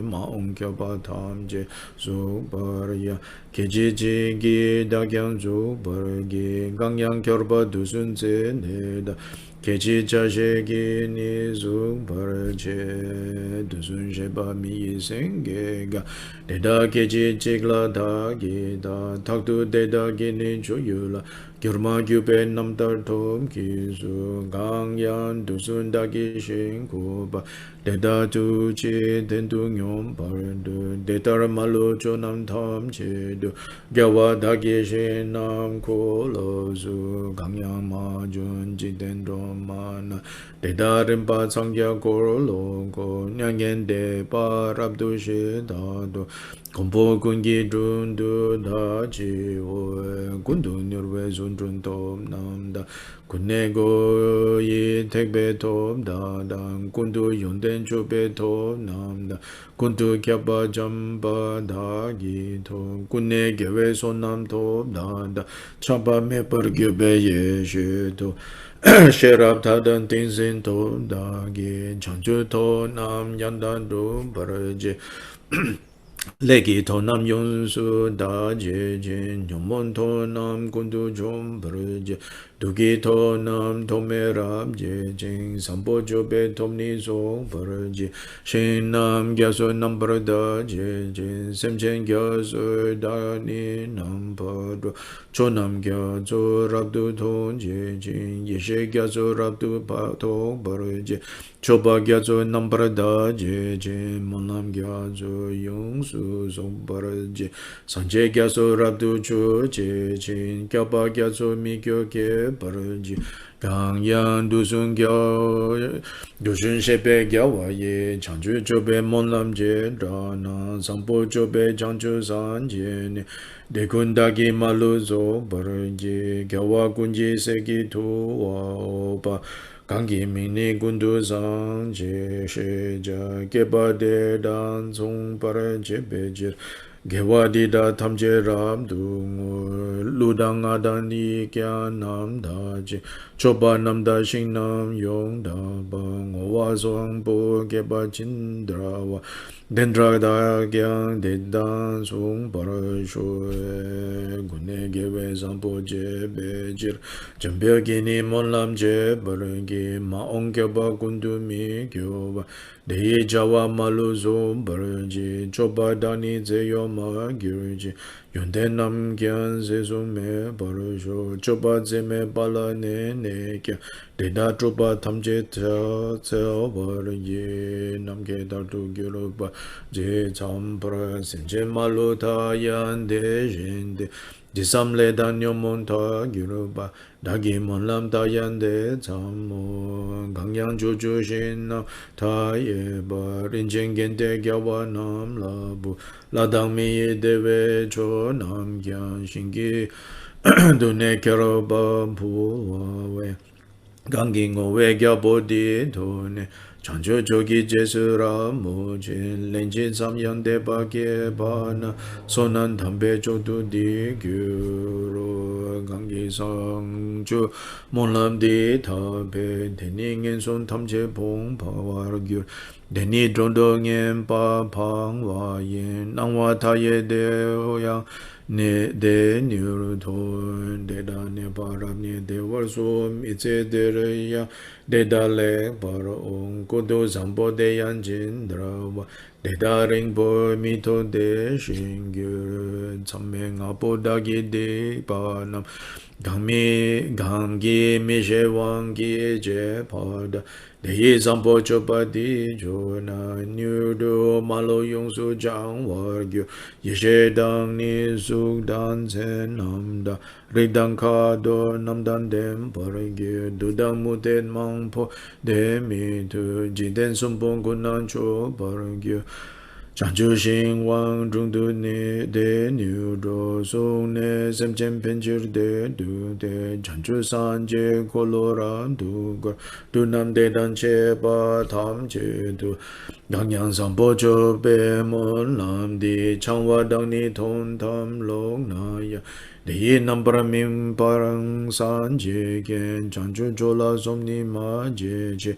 ma ong kya pa tham che su bar ya ke chi chi ki da kyang zu bar ki gang yang kyor pa du sun ze ne da ke chi cha she ki ni zu bar che du sun she pa mi yi seng ge ga de da ke chi chik la da ki da tak tu de da ki ni chu yu la kyor ma kyu pe nam tar thom ki su gang yang du sun da ki shen ku pa de da tu chi den tu nyom par du de tar ma lo cho nam tham che du gya wa da ki shen nam ko lo su gang yang ma jun ji den ro ma na de da rin pa sang kya ko lo ko nyang yen de pa rab du she da do Kompo kungi dun du da chi wo kun du nirwe sun chun tom nam da kun ne go yi tek be tom da da kun du yon den chu be tom nam da kun du kya pa jam pa da gi tom kun ne ge we son nam tom da da cha pa me par ge be ye she to Sherab tadan tin sin tom da gi chang chu to nam yan dan du par je Legi to nam yun su da je jin yong mon to nam kundu jom je dugi to nam to me rab je jin sampo jo be tom ni so je shin nam gya so nam da je jin sem chen gya so da ni nam pa do cho nam gya so rab du to je jin ye she gya so rab du pa to je cho pa gya so nam da je jin mon nam gya so yung su song je sanje kya so rab du chu je chin kya pa kya so mi kyo ke je gang yang du sun kya du sun she pe kya wa ye chang chu cho pe mon lam je ra na sang po cho pe chang chu san je ne de kun da ki ma lu zo je kya wa kun ji se ki tu wa pa Gangi mini gundu sang je she ja geba de dan song para je bejir gewa di da tam je ram du lu dang adan ni kya nam da je choba nam da shing nam yong da ba ngo wa song bo geba chin dra wa dendra da kyang de dan song para sho gune gewe sang po je bejir jambya gini mon lam je barangi ma ong kya ba kundu mi kyo ba de jawa malu zo barangi choba dani ze yo ma gyurji yonde nam kyan ze zo me barasho choba ze me bala ne ne kya de da choba tam je ta tse barangi nam ke da tu gyuru ba je cham pra sen je malu ta yan de jen de Jisam le dan yomon ta gyuruba dagi mon lam ta yande tsamo gangyang chu chu shin na ta ye ba rinchen gente gyawa nam la bu la dang mi ye dewe cho nam gyang shingi du ne kero ba pu wa we gangi ngo we gya bodhi do ne Chancho choki jesu ra mo jin lenjin sam yang de pa ke pa na sonan thambe chok tu di gyuro gangi sang chu mon lam di tha pe teni ngen son tham che pong pa war gyur Deni drondong yen pa pang wa yin nang wa ta ye de ho yang ne de nyur thon de da ne pa ram ne de war so mi che de re ya de da le par ong ko do sam bo de yan jin dra wa de da ring bo mi to de shin gyu cham me nga po da gi de pa nam gang gi mi je wang gi je pa da Deyi zampo chopa di jo na nyu do malo yung su jang war gyu yeshe dang ni suk dan sen nam da rik dang ka do nam dan dem par gyu du dang mu ten mang po de mi tu ji den sum pong kun nan cho par gyu Chang chu xing wang zhung du ni de niu zhuo sung ne sem chen pen chir de du de Chang chu san je ko lo ram du gar du nam de dan che pa tham che du Gang yang sang po cho pe mon lam di chang wa dang ni thon tham long na ya De yi nam para mim parang san je gen Chang chu cho la som ni ma je che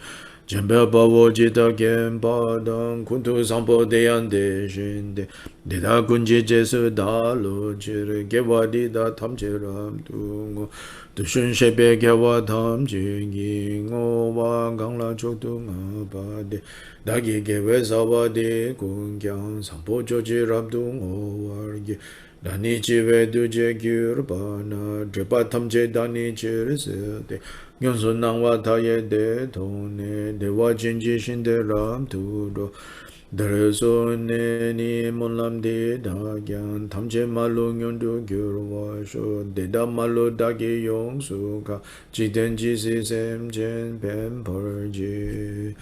Jembe bawo jita gen padang kuntu sampo deyan de shinde Deda kunji jesu da lo jir gewa di da tam je ram tu ngo Dushun shepe gewa tam je gi ngo wa gang la chok tu nga pa de Dagi gewe sawa de kun kyang sampo jo je ram tu ngo war ge Dani chiwe du je gyur pa na Dripa tam je dani chir se de Nyonsun nangwa taye de tone Dewa jinji shinde ram turo Dare so ne ni mon lam de da gyan Tamche malu nyondu gyur wa sho Deda malu dagi yong su ka Jiten ji si sem chen pen par ji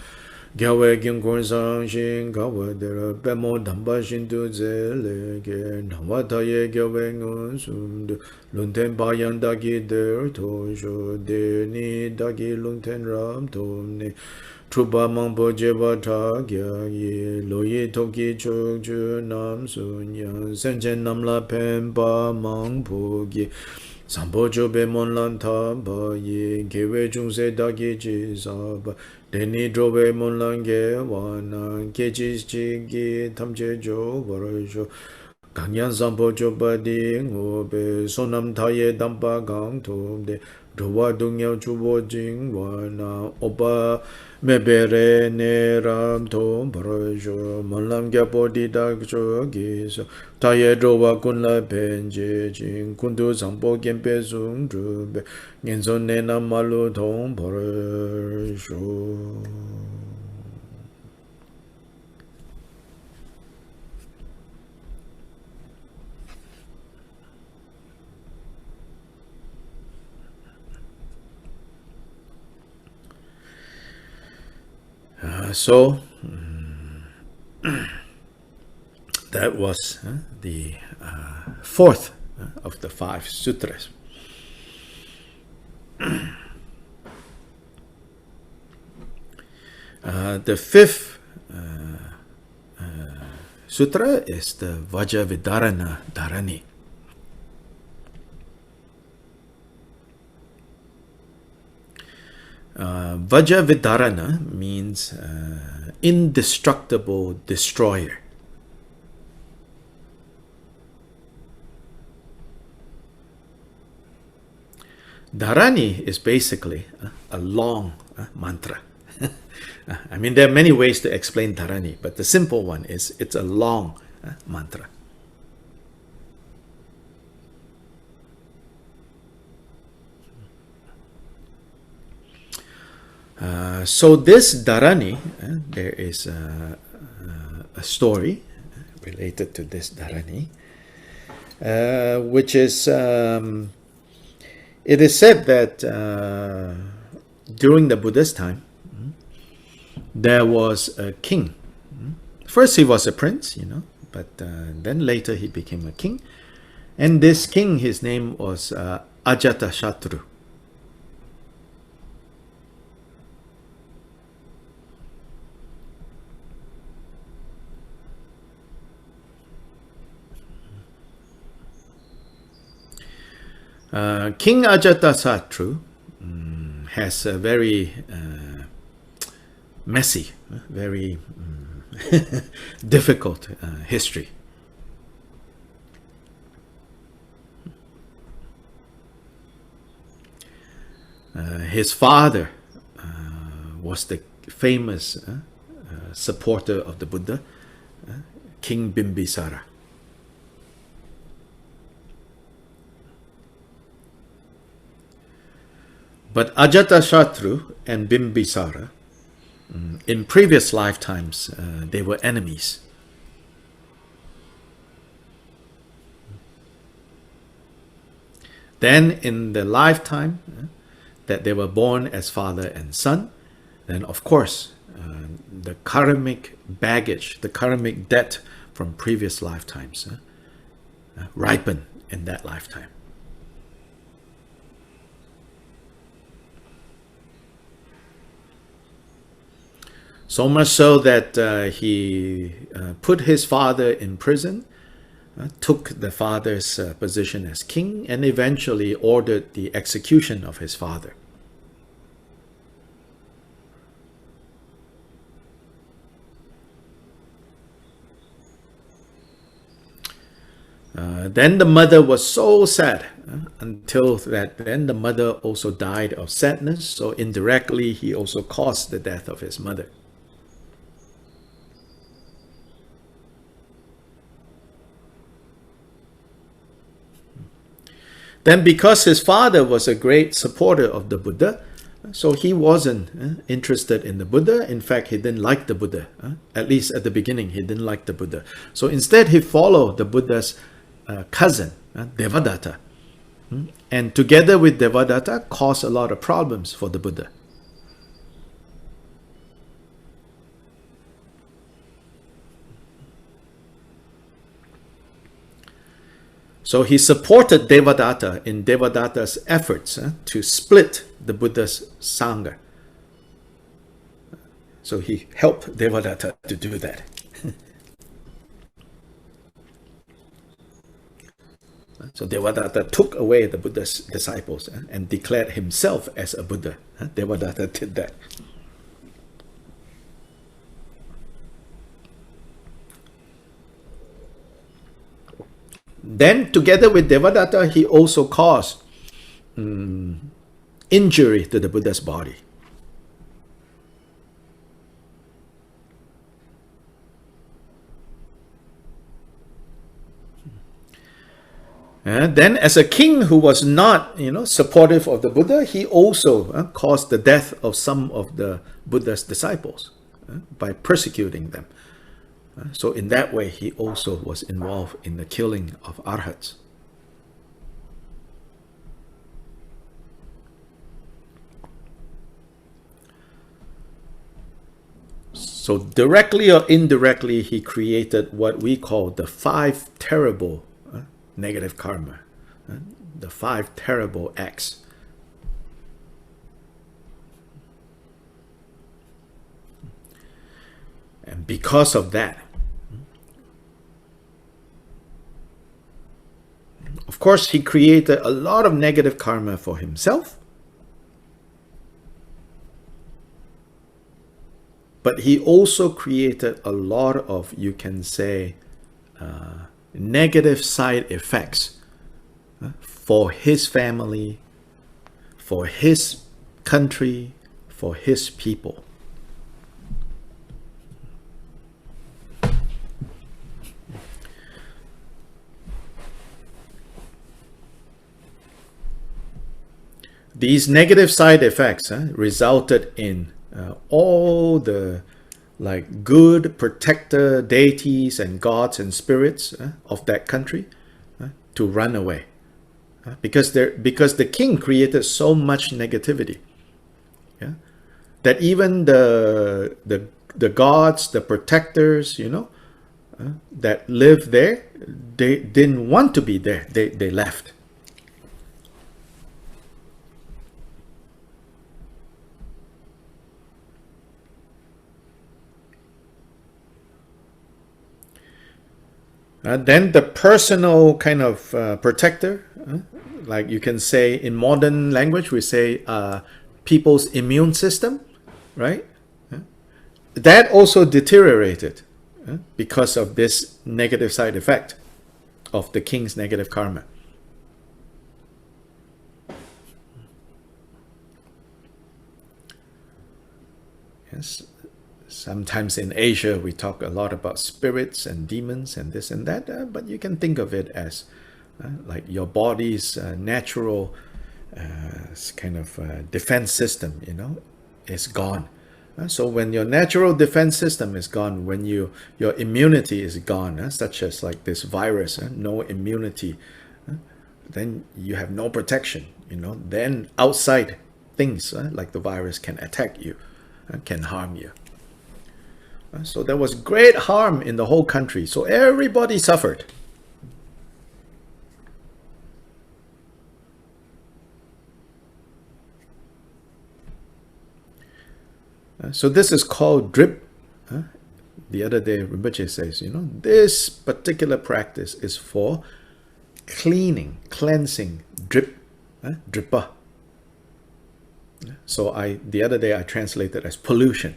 Gyawe gyung kun sang shin kawa dera Pemo damba shin tu ze le ge Nangwa taye gyawe ngun sum du Lunten bayan dagi der to sho De ni dagi lunten ram tom ne Trupa mangpo jeba ta gya ye Lo ye toki chok chu nam sun yang Sen chen nam la pen pa mangpo gi Sampo chobe mon lan ta ba ye Gewe chung se dagi chi sa ba Deni drobe mon lan ge wa na Ke chi chi gi tam che jo war sho Ganyan sampo choba di ngobe Sonam ta ye dampa gang tom de Drowa dung yao chubo jing wa na Opa mebe re ne ram tom par sho Mon lam gya po di dak cho gi so Ta ye drowa kun la pen je jing Kundu sampo gen pe sung drube Ngen son ne nam malu tom par sho So that was the fourth of the 5 sutras. The fifth sutra is the Vajravidarana Dharani. Vajravidarana means indestructible destroyer. Dharani is basically a long mantra. I mean, there are many ways to explain Dharani, but the simple one is it's a long mantra. So this Dharani, there is a story related to this Dharani, which is, it is said that during the Buddha's time, there was a king. First he was a prince, but then later he became a king. And this king, his name was Ajatashatru. King Ajatasattu has a very messy, very difficult history. His father was the famous supporter of the Buddha, King Bimbisara. But Ajatasattu and Bimbisara, in previous lifetimes, they were enemies. Then in the lifetime that they were born as father and son, then of course the karmic baggage, the karmic debt from previous lifetimes ripen in that lifetime. So much so that he put his father in prison, took the father's position as king, and eventually ordered the execution of his father. Then the mother was so sad until that then the mother also died of sadness, so indirectly he also caused the death of his mother. Then because his father was a great supporter of the Buddha, so he wasn't interested in the Buddha. In fact, he didn't like the Buddha. At least at the beginning, he didn't like the Buddha. So instead, he followed the Buddha's cousin, Devadatta. And together with Devadatta, caused a lot of problems for the Buddha. So he supported Devadatta in Devadatta's efforts to split the Buddha's Sangha. So he helped Devadatta to do that. So Devadatta took away the Buddha's disciples and declared himself as a Buddha. Devadatta did that. Then, together with Devadatta, he also caused injury to the Buddha's body. Then, as a king who was not, supportive of the Buddha, he also caused the death of some of the Buddha's disciples by persecuting them. So in that way, he also was involved in the killing of arhats. So directly or indirectly, he created what we call the 5 terrible negative karma, the 5 terrible acts. And because of that, of course, he created a lot of negative karma for himself, but he also created a lot of, you can say, negative side effects for his family, for his country, for his people. These negative side effects resulted in all the good protector deities and gods and spirits of that country to run away, because the king created so much negativity, that even the gods, the protectors, that lived there, they didn't want to be there. They left. Then the personal kind of protector, like you can say in modern language, we say people's immune system, right? that also deteriorated because of this negative side effect of the king's negative karma. Yes. Sometimes in Asia we talk a lot about spirits and demons and this and that, but you can think of it as like your body's natural kind of defense system, is gone. So when your natural defense system is gone, when your immunity is gone, such as like this virus, no immunity, then you have no protection. Then outside things like the virus can attack you, can harm you. So there was great harm in the whole country. So everybody suffered. So this is called drip. The other day, Rinpoche says, this particular practice is for cleaning, cleansing, drippa. So the other day I translated as pollution.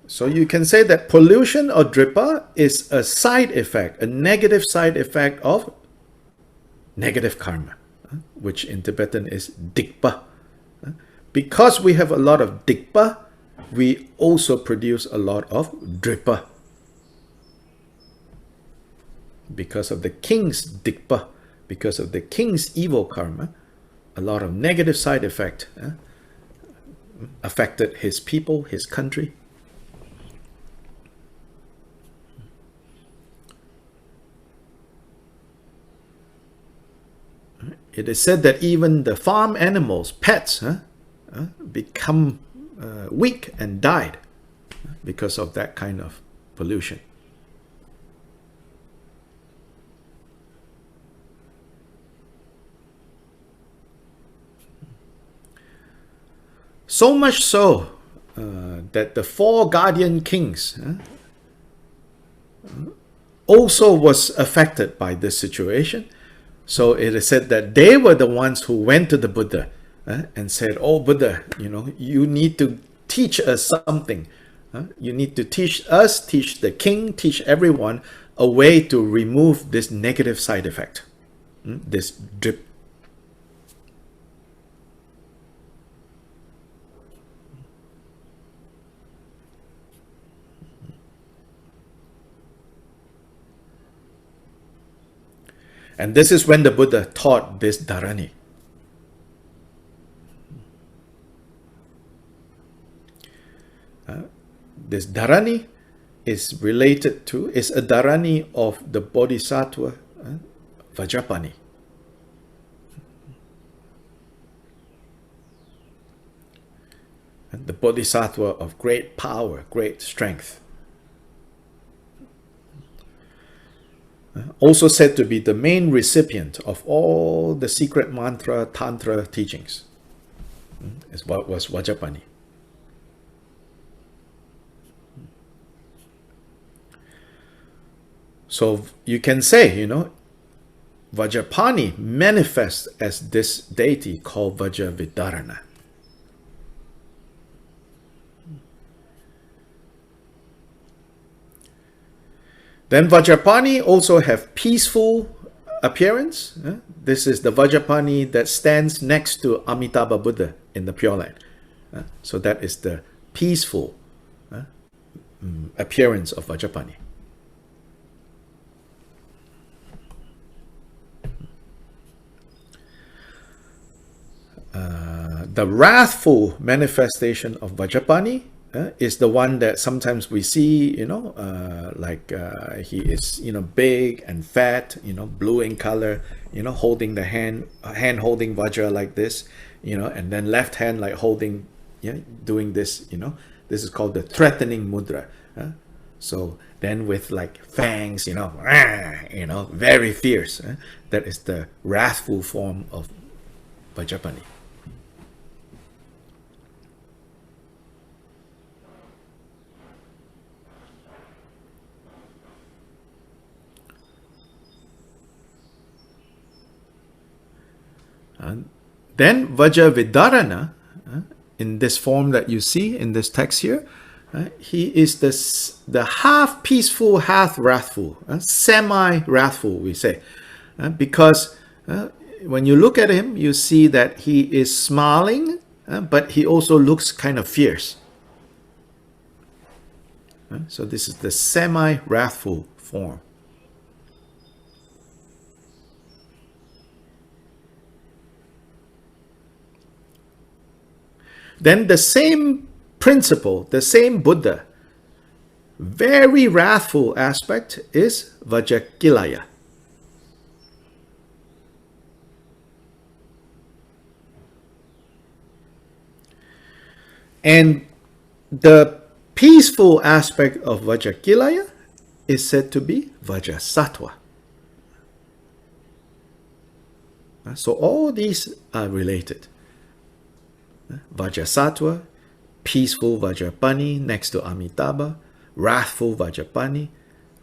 So you can say that pollution or drippa is a side effect, a negative side effect of negative karma, which in Tibetan is dikpa. Because we have a lot of dikpa, we also produce a lot of drippa. Because of the king's dikpa, because of the king's evil karma, a lot of negative side effect affected his people, his country. It is said that even the farm animals, pets, become weak and died because of that kind of pollution. So much so that the 4 guardian kings also was affected by this situation. So it is said that they were the ones who went to the Buddha and said, "Oh Buddha, you need to teach us something. You need to teach us, teach the king, teach everyone a way to remove this negative side effect, this drip." And this is when the Buddha taught this dharani. This dharani is a dharani of the Bodhisattva Vajrapani. The Bodhisattva of great power, great strength. Also said to be the main recipient of all the secret mantra, tantra teachings. Is what was Vajrapani. So you can say, Vajrapani manifests as this deity called Vajravidarana. Then Vajrapani also have peaceful appearance. This is the Vajrapani that stands next to Amitabha Buddha in the Pure Land. So that is the peaceful appearance of Vajrapani. The wrathful manifestation of Vajrapani is the one that sometimes we see, he is, big and fat, blue in color, holding the hand holding Vajra like this, and then left hand like holding, doing this, this is called the threatening mudra. So then with like fangs, very fierce. That is the wrathful form of Vajrapani. Then Vajravidarana, in this form that you see in this text here, he is the half peaceful, half wrathful, semi-wrathful, we say. Because when you look at him, you see that he is smiling, but he also looks kind of fierce. So this is the semi-wrathful form. Then the same principle, the same Buddha, very wrathful aspect is Vajrakilaya. And the peaceful aspect of Vajrakilaya is said to be Vajrasattva. So all these are related. Vajrasattva, peaceful Vajrapani next to Amitabha, wrathful Vajrapani,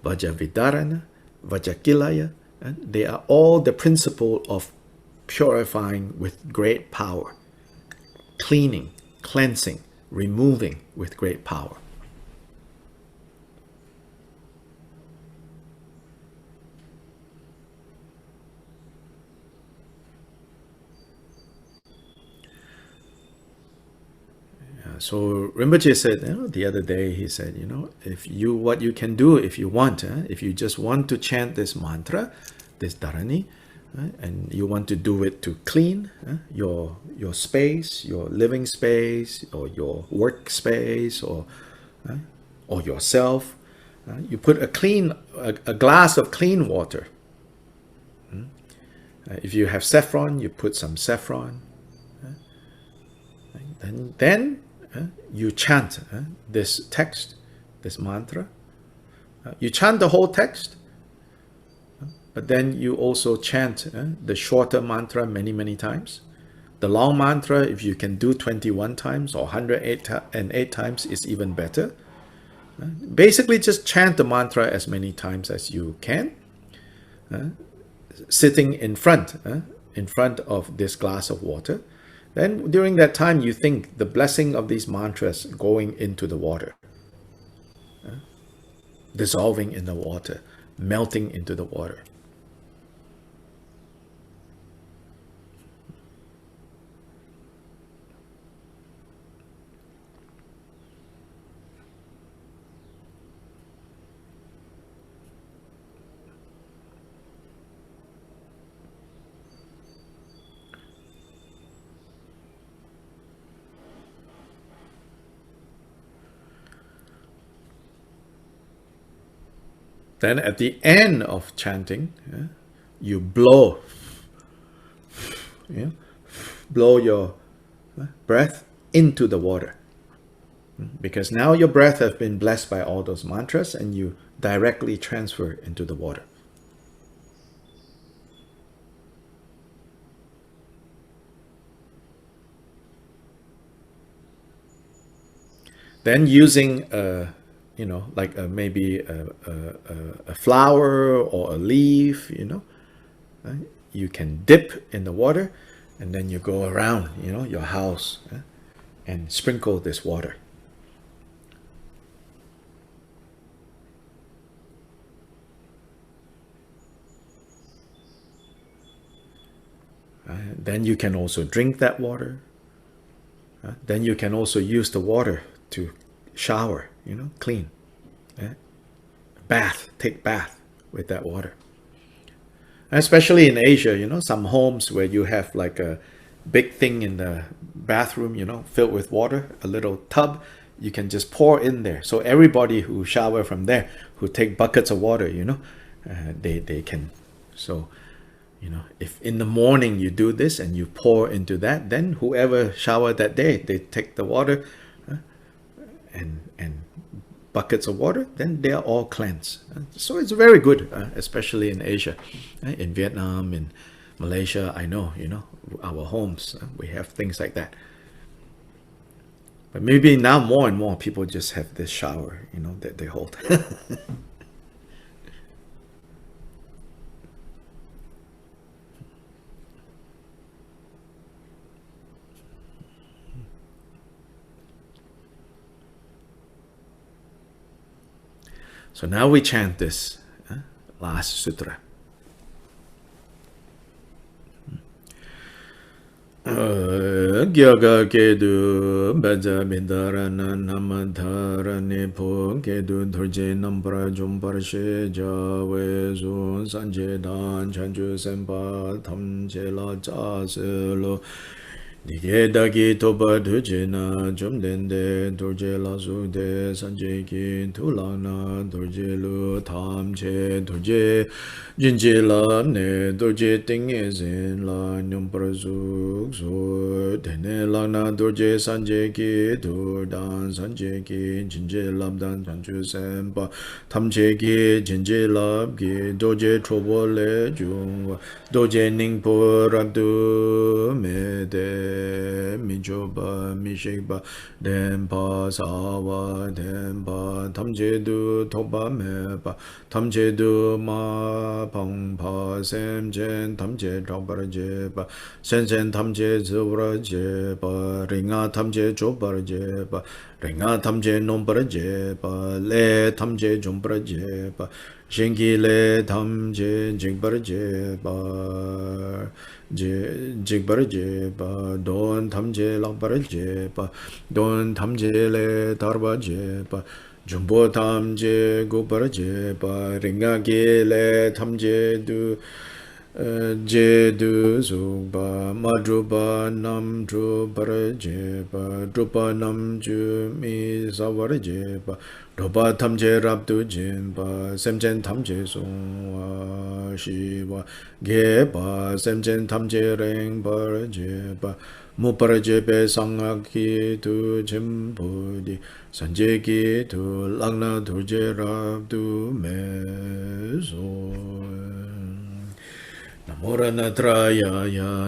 Vajravidarana, Vajrakilaya. They are all the principle of purifying with great power, cleaning, cleansing, removing with great power. So Rinpoche said, the other day, he said, what you can do if you want, if you just want to chant this mantra, this dharani, and you want to do it to clean your space, your living space, or your work space, or yourself, you put a glass of clean water. If you have saffron, you put some saffron. And then you chant this text, this mantra. You chant the whole text, but then you also chant the shorter mantra many, many times. The long mantra, if you can do 21 times or 108 times, is even better. Basically, just chant the mantra as many times as you can, sitting in front of this glass of water. Then during that time, you think the blessing of these mantras going into the water, dissolving in the water, melting into the water. Then at the end of chanting, you blow your breath into the water. Because now your breath has been blessed by all those mantras and you directly transfer into the water. Then using like maybe a flower or a leaf, you can dip in the water and then you go around, your house and sprinkle this water. Then you can also drink that water. Then you can also use the water to shower, clean, take bath with that water. Especially in Asia, some homes where you have like a big thing in the bathroom, filled with water, a little tub, you can just pour in there. So everybody who shower from there, who take buckets of water, they can. So, if in the morning you do this and you pour into that, then whoever showered that day, they take the water and buckets of water, then they are all cleansed. So it's very good, especially in Asia. In Vietnam, in Malaysia, I know, our homes, we have things like that. But maybe now more and more people just have this shower, that they hold. So now we chant this last sutra. Gyaga kedu baja bidarana namadhara nipo kedu dhurje nampra jumparashe jawe zun sanje dan chanchu sempa thamche la chaselo Dige dagi toba dhuje na jumdende dhurje la sude sanje ki tulana dhurje lu thamche dhurje jinje la ne dhurje tingye zin la nyumpra suk su dene la na dhurje sanje ki dhurdan sanje ki jinje labdan chanchu sempa thamche ki jinje lab ki dhurje chobo le jungwa dhurje ningpo rabdu me de Mijoba, Mishikba, Denpa, Sawa, Denpa, Tamjedu, Toba, Mepa, Tamjedu, Ma, Pangpa, Semjen, Tamje, Drabara, Jeba, Sensen, Tamje, Zubra, Jeba, Ringa, Tamje, Jobara, Jeba, Ringa, Tamje, Nombara, Jeba, Le, Tamje, Jumbara, Jeba, Shingi, Le, Tamje, Jigbara, Jeba, Jigbara jeba, don tamje lakbara jeba, don tamje le darba jeba, jumbo tamje gubara jeba, ringa ge le tamje du je du zugba, madruba nam drupara jeba, drupa nam ju mi savara jeba, Roba tamje rabdu jimba, semjen tamje sungwa shiva, geba, semjen tamje rengbar jeba, mupara jebe sangaki tu jimbudi, sanje ki tu lagna turje rabdu meso. Namoranatra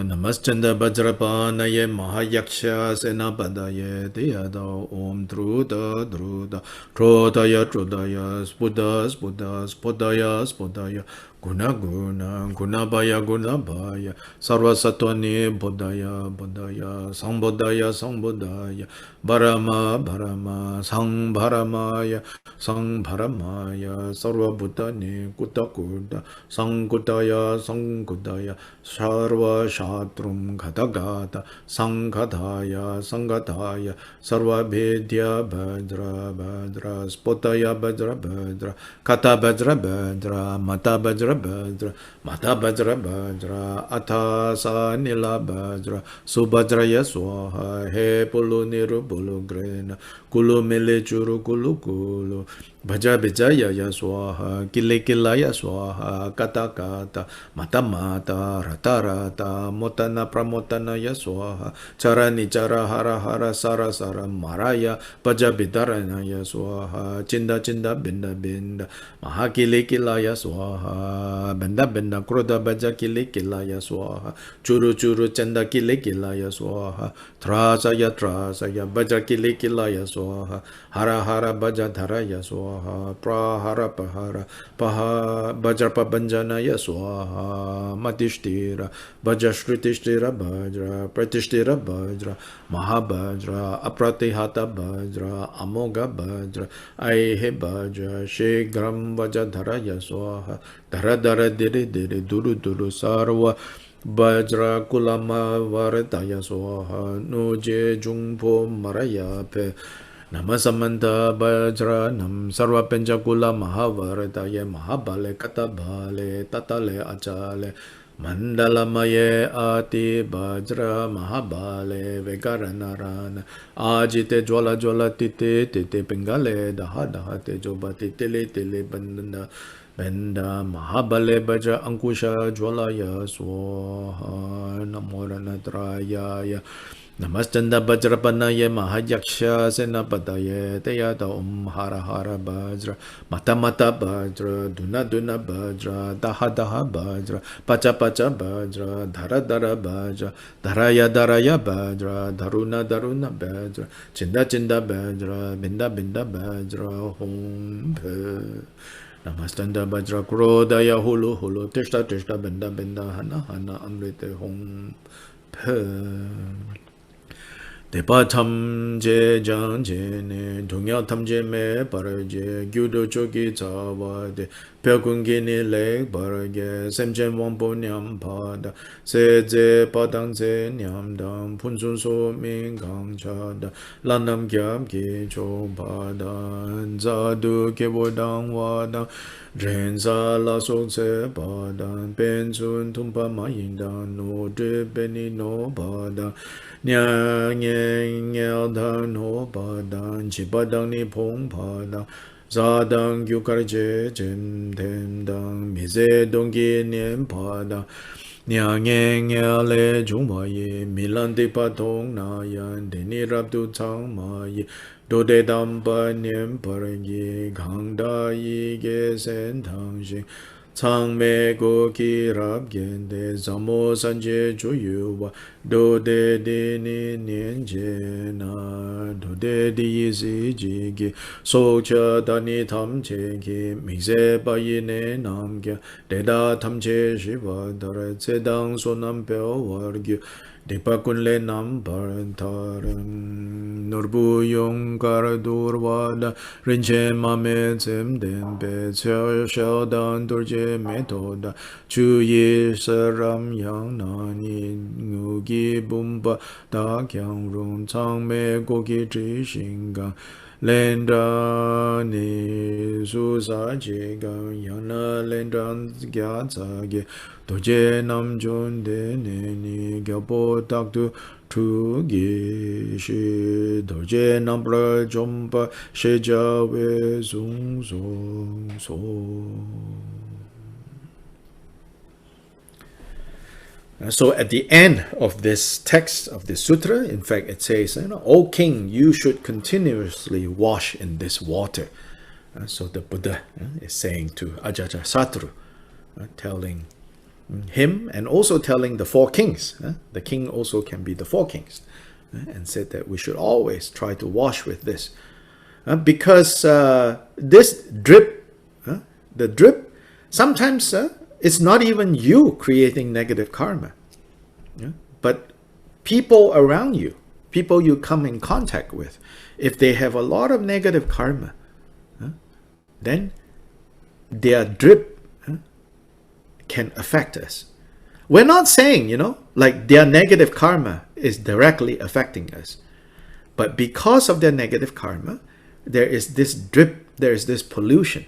namaschanda bajrapanaye mahayaksha senapadaye deyada om druda druda trodaya trodaya spuda spuda spodaya spodaya guna guna gunabaya gunabaya sarvasatwani bodaya bodaya sangbodaya sangbodaya barama barama sangbharamaya sangbharamaya sarvabhutani kutakuta sangkutaya sangkutaya sarva shatrum ghatagata sanghadaya sanghadaya sarva bhedya bhadra bhadra spotaya bhadra bhadra kata bhadra bhadra mata bhadra bhadra mata bhadra bhadra atha sa nila bhadra subhadraya swaha he pulu niru pulu grena kulu mele churu kulu kulu Bhaja Vijaya Swaha, Kile Kilaya Swaha, Kata Kata, Mata Mata, Rata Rata, Motana Pramotana Yaswaha, Charani Chara Hara Hara Sara Sara Maraya, Bhaja Vidarana Swaha, Chinda Chinda Binda Binda, Mahakile Kilaya Swaha, Benda Benda Kroda Bhaja Kile Kilaya Swaha, Churu Churu Chanda Kile Kilaya Swaha, Trasaya Trasaya, Bhaja Kile Kilaya Swaha, Hara Hara Bhaja Dharaya Swaha, Prahara Pahara Paha Bajrapa Banjanaya Swaha Matishtira Bajashritishtira Bajra Pratishtira Bajra Mahabajra Apratihata Bajra Amoga Bajra Aihe Bajra Shigram Vajadharaya Swaha Dara Dara Diri Diri Duru Duru Sarva Bajra Kulama Varadaya Swaha Nuje Jungpo Maraya Pe Namasamanta Bajranam Sarva Penjakula Mahavaradaya Mahabale Katabale Tatale Achale Mandalamaye Ati Bajra Mahabale Vekaranarana Ajite Jwala Jwala Tite Tite Pingale Daha Daha Tejoba Titele Tele Bandana Benda Mahabale Bajra Ankusha Jwalaya Swaha Namoranatraya Namastanda Bajrapanaya Mahayaksha Senapadaye Teyata Hara Hara Bajra Mata Mata Bajra Duna Duna Bajra Daha Daha Bajra Pacha Pacha Bajra Dhara Dhara Bajra Dharaya Dharaya Bajra Dharuna Dharuna Bajra Chinda Chinda Bajra Binda Binda Bajra Hum Namastanda Bajra Krodaya Hulu Hulu Tishta Tishta Binda Binda Hana Hana Amrite Hum Depa tamje janje ne dunya tamje me paraje gyudo choki chawa de pyakungi ni lek parage semchen wampo nyam pada se je padang ze nyam dam punsun so min gang chada lanam gyab ki chok pada zadu kebo dang wadang ren sa la sok se padang pen sun tumpa ma yin dang no de beni no pada Nya Nya Dan Ho Padang Chipadang Ni Pong Padang Zadang Gyukar Je Jem Tem Dang Mize Dongi Niem Padang Nya Nya Le Jungwa Ye Milan Di Patong Na Yan Deni Rabdu Chang Ma Ye Dode Dam Pa Niem Paragi Gang Da Yi Ge Sen Tang Shing Chang me go ki rab gen de zamo san je ju yu wa do de de ni nian je na do de di yi zi ji gi so cha da ni tam che gi mi se ba yi ne nam ge de da tam che shi wa da re che dang so nam pe o war gi de pa kun le nam par taram norbu yong kar dur wa da rin che ma me zem den be che shao dan dur je me to da chu yi saram yang na ni ngu gi bum ba da kyang rong chang me go gi zhi xing gang len da ni su sa je gang yang na len dan gya za ge do je nam jun de ne ni gya bo tak tu tu gi shi do je nam pra jom pa she ja we zung zong so. So at the end of this text of this sutra, in fact, it says, O king, you should continuously wash in this water. So the Buddha is saying to Ajatasattu, telling him and also telling the four kings. The king also can be the four kings. And said that we should always try to wash with this. Because this drip, the drip, sometimes it's not even you creating negative karma, but people around you, people you come in contact with, if they have a lot of negative karma, then their drip can affect us. We're not saying, like their negative karma is directly affecting us, but because of their negative karma, there is this drip, there is this pollution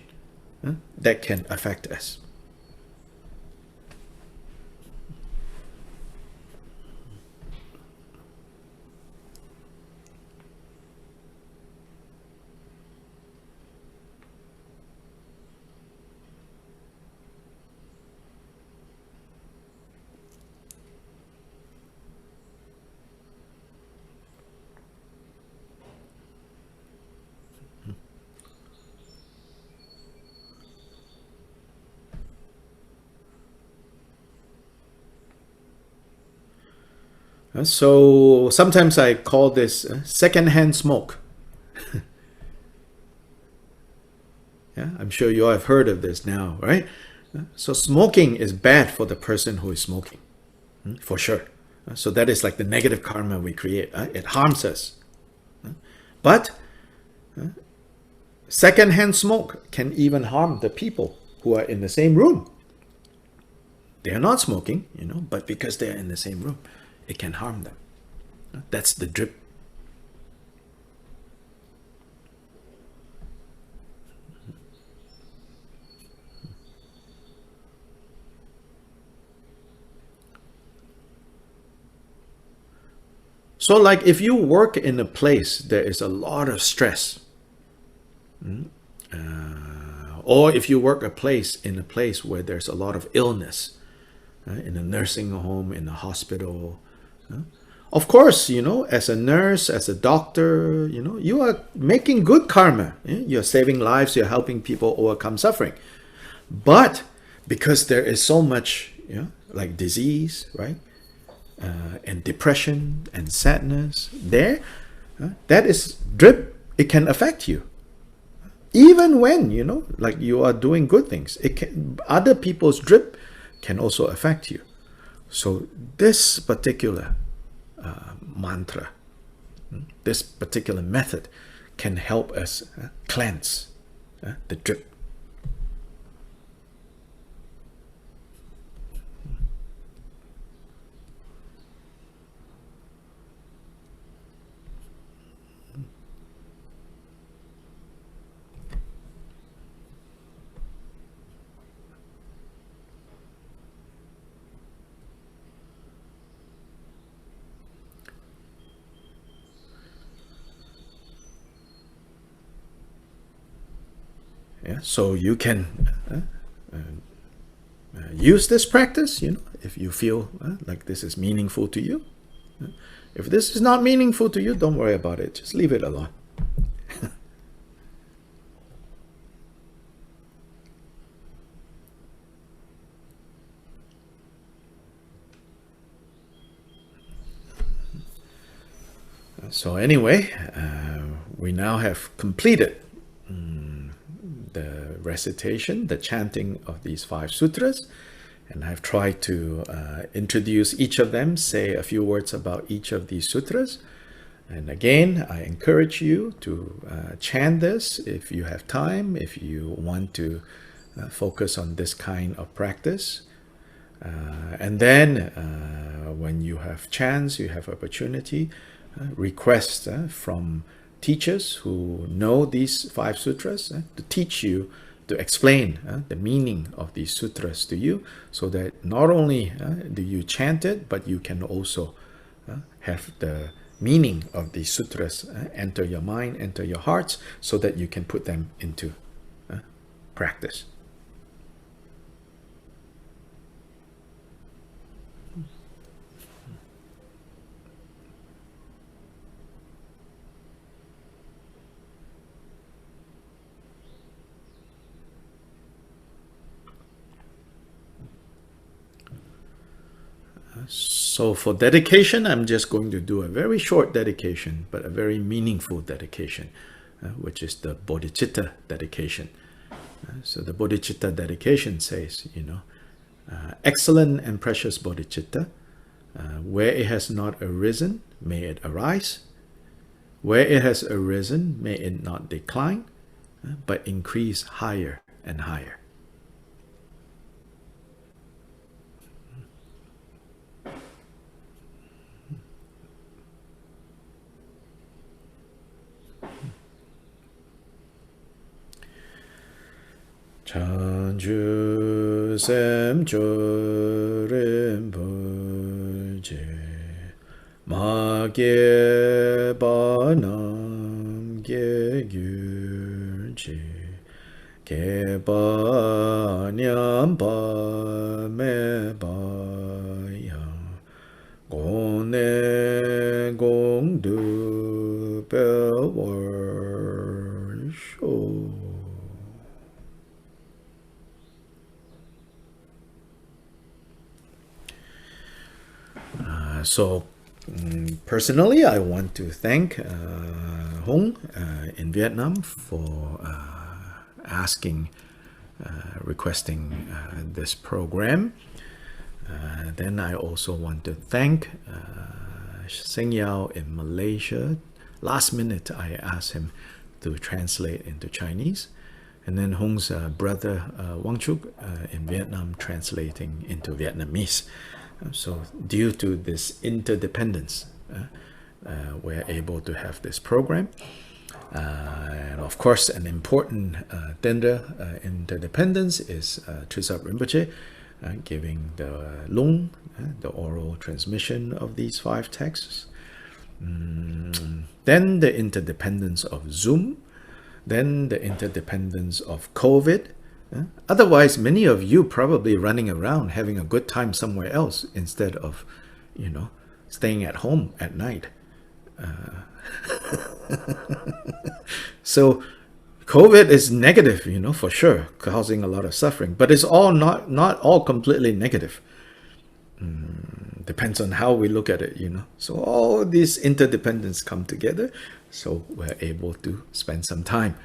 that can affect us. So sometimes I call this second-hand smoke. Yeah, I'm sure you all have heard of this now, right? So smoking is bad for the person who is smoking, for sure. So that is like the negative karma we create. It harms us. But second-hand smoke can even harm the people who are in the same room. They are not smoking, but because they are in the same room, it can harm them. That's the drip. So like if you work in a place there is a lot of stress, or if you work in a place where there's a lot of illness, in a nursing home, in a hospital, of course, as a nurse, as a doctor, you are making good karma. You're saving lives, you're helping people overcome suffering. But because there is so much, like disease, right? And depression and sadness there, that is drip. It can affect you. Even when, like you are doing good things, other people's drip can also affect you. So this particular mantra This particular method can help us cleanse the drip. Yeah, so you can use this practice, if you feel like this is meaningful to you. If this is not meaningful to you, don't worry about it. Just leave it alone. So anyway, we now have completed the recitation, the chanting of these 5 sutras, and I've tried to introduce each of them, say a few words about each of these sutras. And again, I encourage you to chant this if you have time, if you want to focus on this kind of practice. And then when you have chance, you have opportunity, request from teachers who know these 5 sutras to teach you, to explain the meaning of these sutras to you, so that not only do you chant it, but you can also have the meaning of these sutras enter your mind, enter your hearts, so that you can put them into practice. So for dedication, I'm just going to do a very short dedication, but a very meaningful dedication, which is the Bodhichitta Dedication. So the Bodhichitta Dedication says, excellent and precious Bodhichitta, where it has not arisen, may it arise. Where it has arisen, may it not decline, but increase higher and higher. Chanju sem chorim buje ma ge ba nam ge gyurji ge ba nyam ba me ba ya gong ne gong du be wor sho. So personally, I want to thank Hong in Vietnam for requesting this program. Then I also want to thank Seng Yao in Malaysia. Last minute, I asked him to translate into Chinese. And then Hong's brother Wang Chuk in Vietnam translating into Vietnamese. So due to this interdependence, we're able to have this program. And of course, an important tender interdependence is Trisab Rinpoche giving the Lung, the oral transmission of these 5 texts. Then the interdependence of Zoom. Then the interdependence of COVID. Otherwise, many of you probably running around having a good time somewhere else instead of, staying at home at night. So COVID is negative, for sure, causing a lot of suffering, but it's all not all completely negative. Depends on how we look at it, So all these interdependence come together, so we're able to spend some time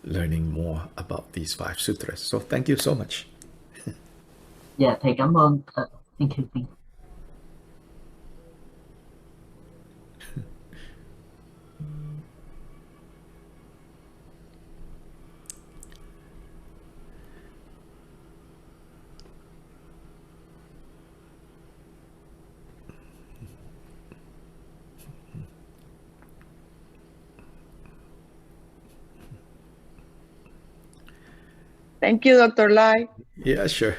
learning more about these 5 sutras. So thank you so much. Dạ, thầy cảm ơn. Thank you. Thank you, Dr. Lai. Yeah, sure.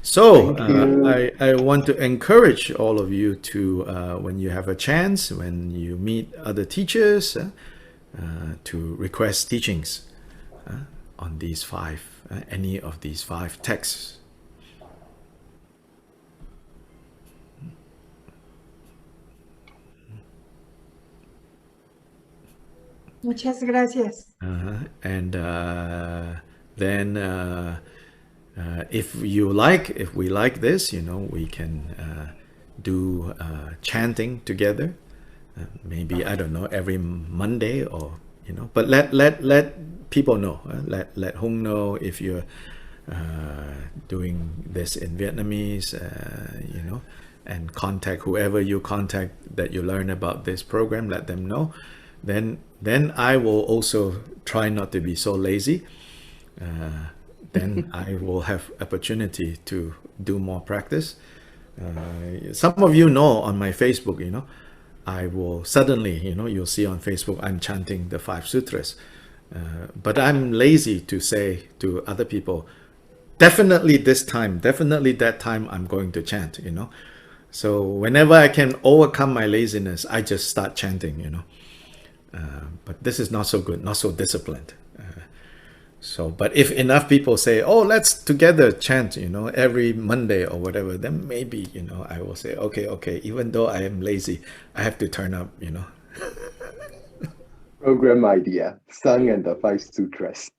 So Thank you. I want to encourage all of you to, when you have a chance, when you meet other teachers, to request teachings on these five, any of these five texts. Muchas gracias. And then if we like this, we can do chanting together. Maybe, I don't know, every Monday, or but let people know. Let Hung know if you're doing this in Vietnamese, and contact whoever you contact that you learn about this program. Let them know. Then I will also try not to be so lazy. Then I will have opportunity to do more practice. Some of you know on my Facebook, I will suddenly, you'll see on Facebook, I'm chanting the 5 sutras. But I'm lazy to say to other people, definitely this time, definitely that time I'm going to chant, So whenever I can overcome my laziness, I just start chanting, But this is not so good, not so disciplined. But if enough people say, oh, let's together chant, every Monday or whatever, then maybe, I will say, okay, even though I am lazy, I have to turn up, Program idea, Sung and the 5 Sutras.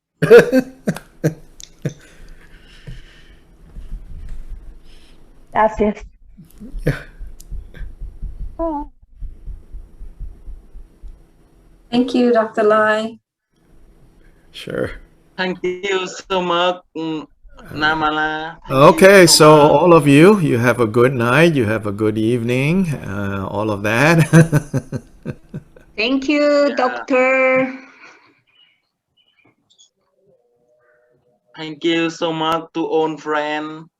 Gracias. Yeah. Thank you, Dr. Lai. Sure. Thank you so much, Namala. Thank Okay, you so much. all of you have a good night, you have a good evening, all of that. Thank you, Yeah. Doctor. Thank you so much to own friend.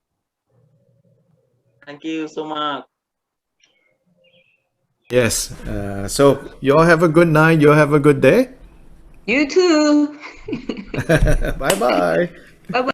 Thank you so much. Yes, so you all have a good night, you all have a good day. You too. Bye-bye. Bye-bye.